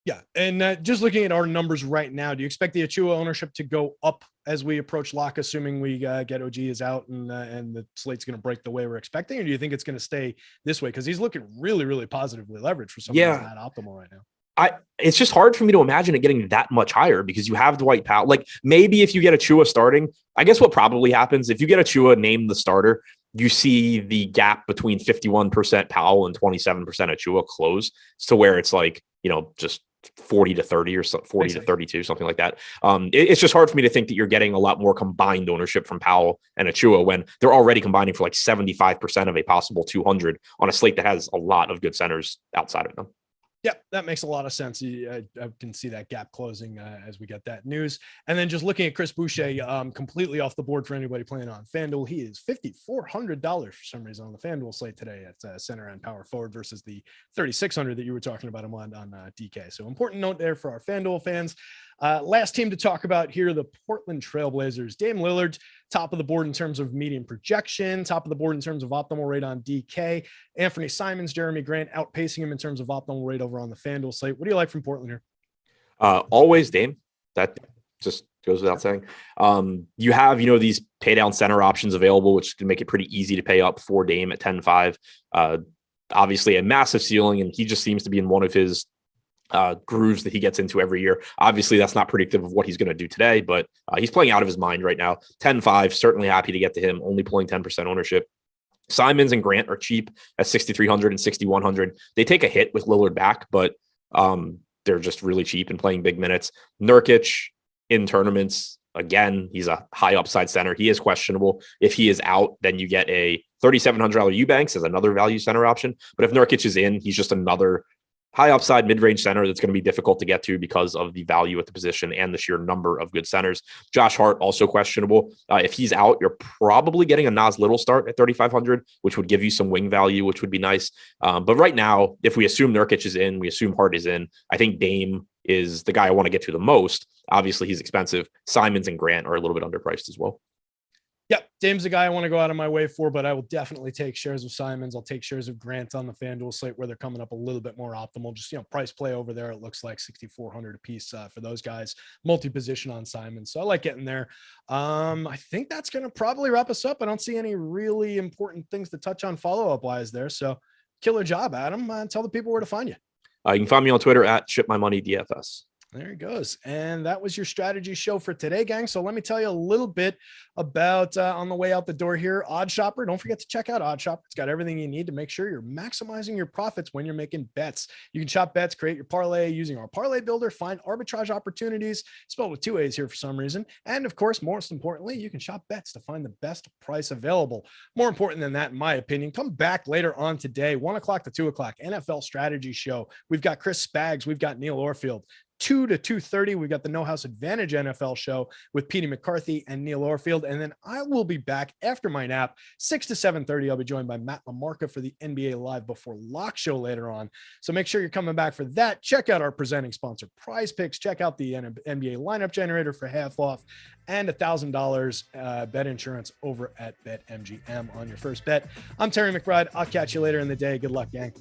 Yeah, and just looking at our numbers right now, do you expect the Achiuwa ownership to go up as we approach lock, assuming we get OG is out and the slate's going to break the way we're expecting, or do you think it's going to stay this way? Because he's looking really, really positively leveraged for someone who's not optimal right now. It's just hard for me to imagine it getting that much higher because you have Dwight Powell. Like maybe if you get Achiuwa starting, I guess what probably happens if you get Achiuwa named the starter, you see the gap between 51% Powell and 27% Achiuwa close to where it's like, just 40 to 30 or 40 to 32, something like that. It's just hard for me to think that you're getting a lot more combined ownership from Powell and Achiuwa when they're already combining for like 75% of a possible 200 on a slate that has a lot of good centers outside of them. Yeah, that makes a lot of sense. I can see that gap closing as we get that news. And then just looking at Chris Boucher, completely off the board for anybody playing on FanDuel. He is $5,400 for some reason on the FanDuel slate today at center and power forward versus the $3,600 that you were talking about him on DK. So important note there for our FanDuel fans. Last team to talk about here, the Portland Trailblazers. Dame Lillard, top of the board in terms of median projection, top of the board in terms of optimal rate on DK. Anthony Simons, Jeremy Grant outpacing him in terms of optimal rate over on the FanDuel slate. What do you like from Portland here? Always Dame. That just goes without saying. You have, these pay down center options available, which can make it pretty easy to pay up for Dame at 10-5. Obviously a massive ceiling, and he just seems to be in one of his grooves that he gets into every year. Obviously, that's not predictive of what he's going to do today, but he's playing out of his mind right now. 10-5, certainly happy to get to him, only pulling 10% ownership. Simons and Grant are cheap at 6,300 and 6,100. They take a hit with Lillard back, but they're just really cheap and playing big minutes. Nurkic in tournaments, again, he's a high upside center. He is questionable. If he is out, then you get a $3,700 Eubanks as another value center option. But if Nurkic is in, he's just another high upside mid-range center that's going to be difficult to get to because of the value at the position and the sheer number of good centers. Josh Hart, also questionable. If he's out, you're probably getting a Nas Little start at 3,500, which would give you some wing value, which would be nice. But right now, if we assume Nurkic is in, we assume Hart is in, I think Dame is the guy I want to get to the most. Obviously, he's expensive. Simons and Grant are a little bit underpriced as well. Yep, Dame's the guy I want to go out of my way for, but I will definitely take shares of Simons. I'll take shares of Grant on the FanDuel slate where they're coming up a little bit more optimal. Just, price play over there. It looks like 6,400 a piece for those guys. Multi-position on Simons. So I like getting there. I think that's going to probably wrap us up. I don't see any really important things to touch on follow-up wise there. So killer job, Adam. Tell the people where to find you. You can find me on Twitter at ShipMyMoneyDFS. There he goes. And that was your strategy show for today, gang. So let me tell you a little bit about on the way out the door here, Odd Shopper. Don't forget to check out Odd Shopper. It's got everything you need to make sure you're maximizing your profits when you're making bets. You can shop bets, create your parlay using our parlay builder, find arbitrage opportunities, spelled with 2 A's here for some reason. And of course, most importantly, you can shop bets to find the best price available. More important than that, in my opinion, come back later on today, 1 o'clock to 2 o'clock, NFL strategy show. We've got Chris Spags. We've got Neil Orfield. 2 to 2:30, we got the No House Advantage NFL show with Petey McCarthy and Neil Orfield. And then I will be back after my nap, 6 to 7:30. I'll be joined by Matt LaMarca for the NBA Live Before Lock show later on. So make sure you're coming back for that. Check out our presenting sponsor, PrizePicks. Check out the NBA lineup generator for half off and $1,000 bet insurance over at BetMGM on your first bet. I'm Terry McBride. I'll catch you later in the day. Good luck, gang.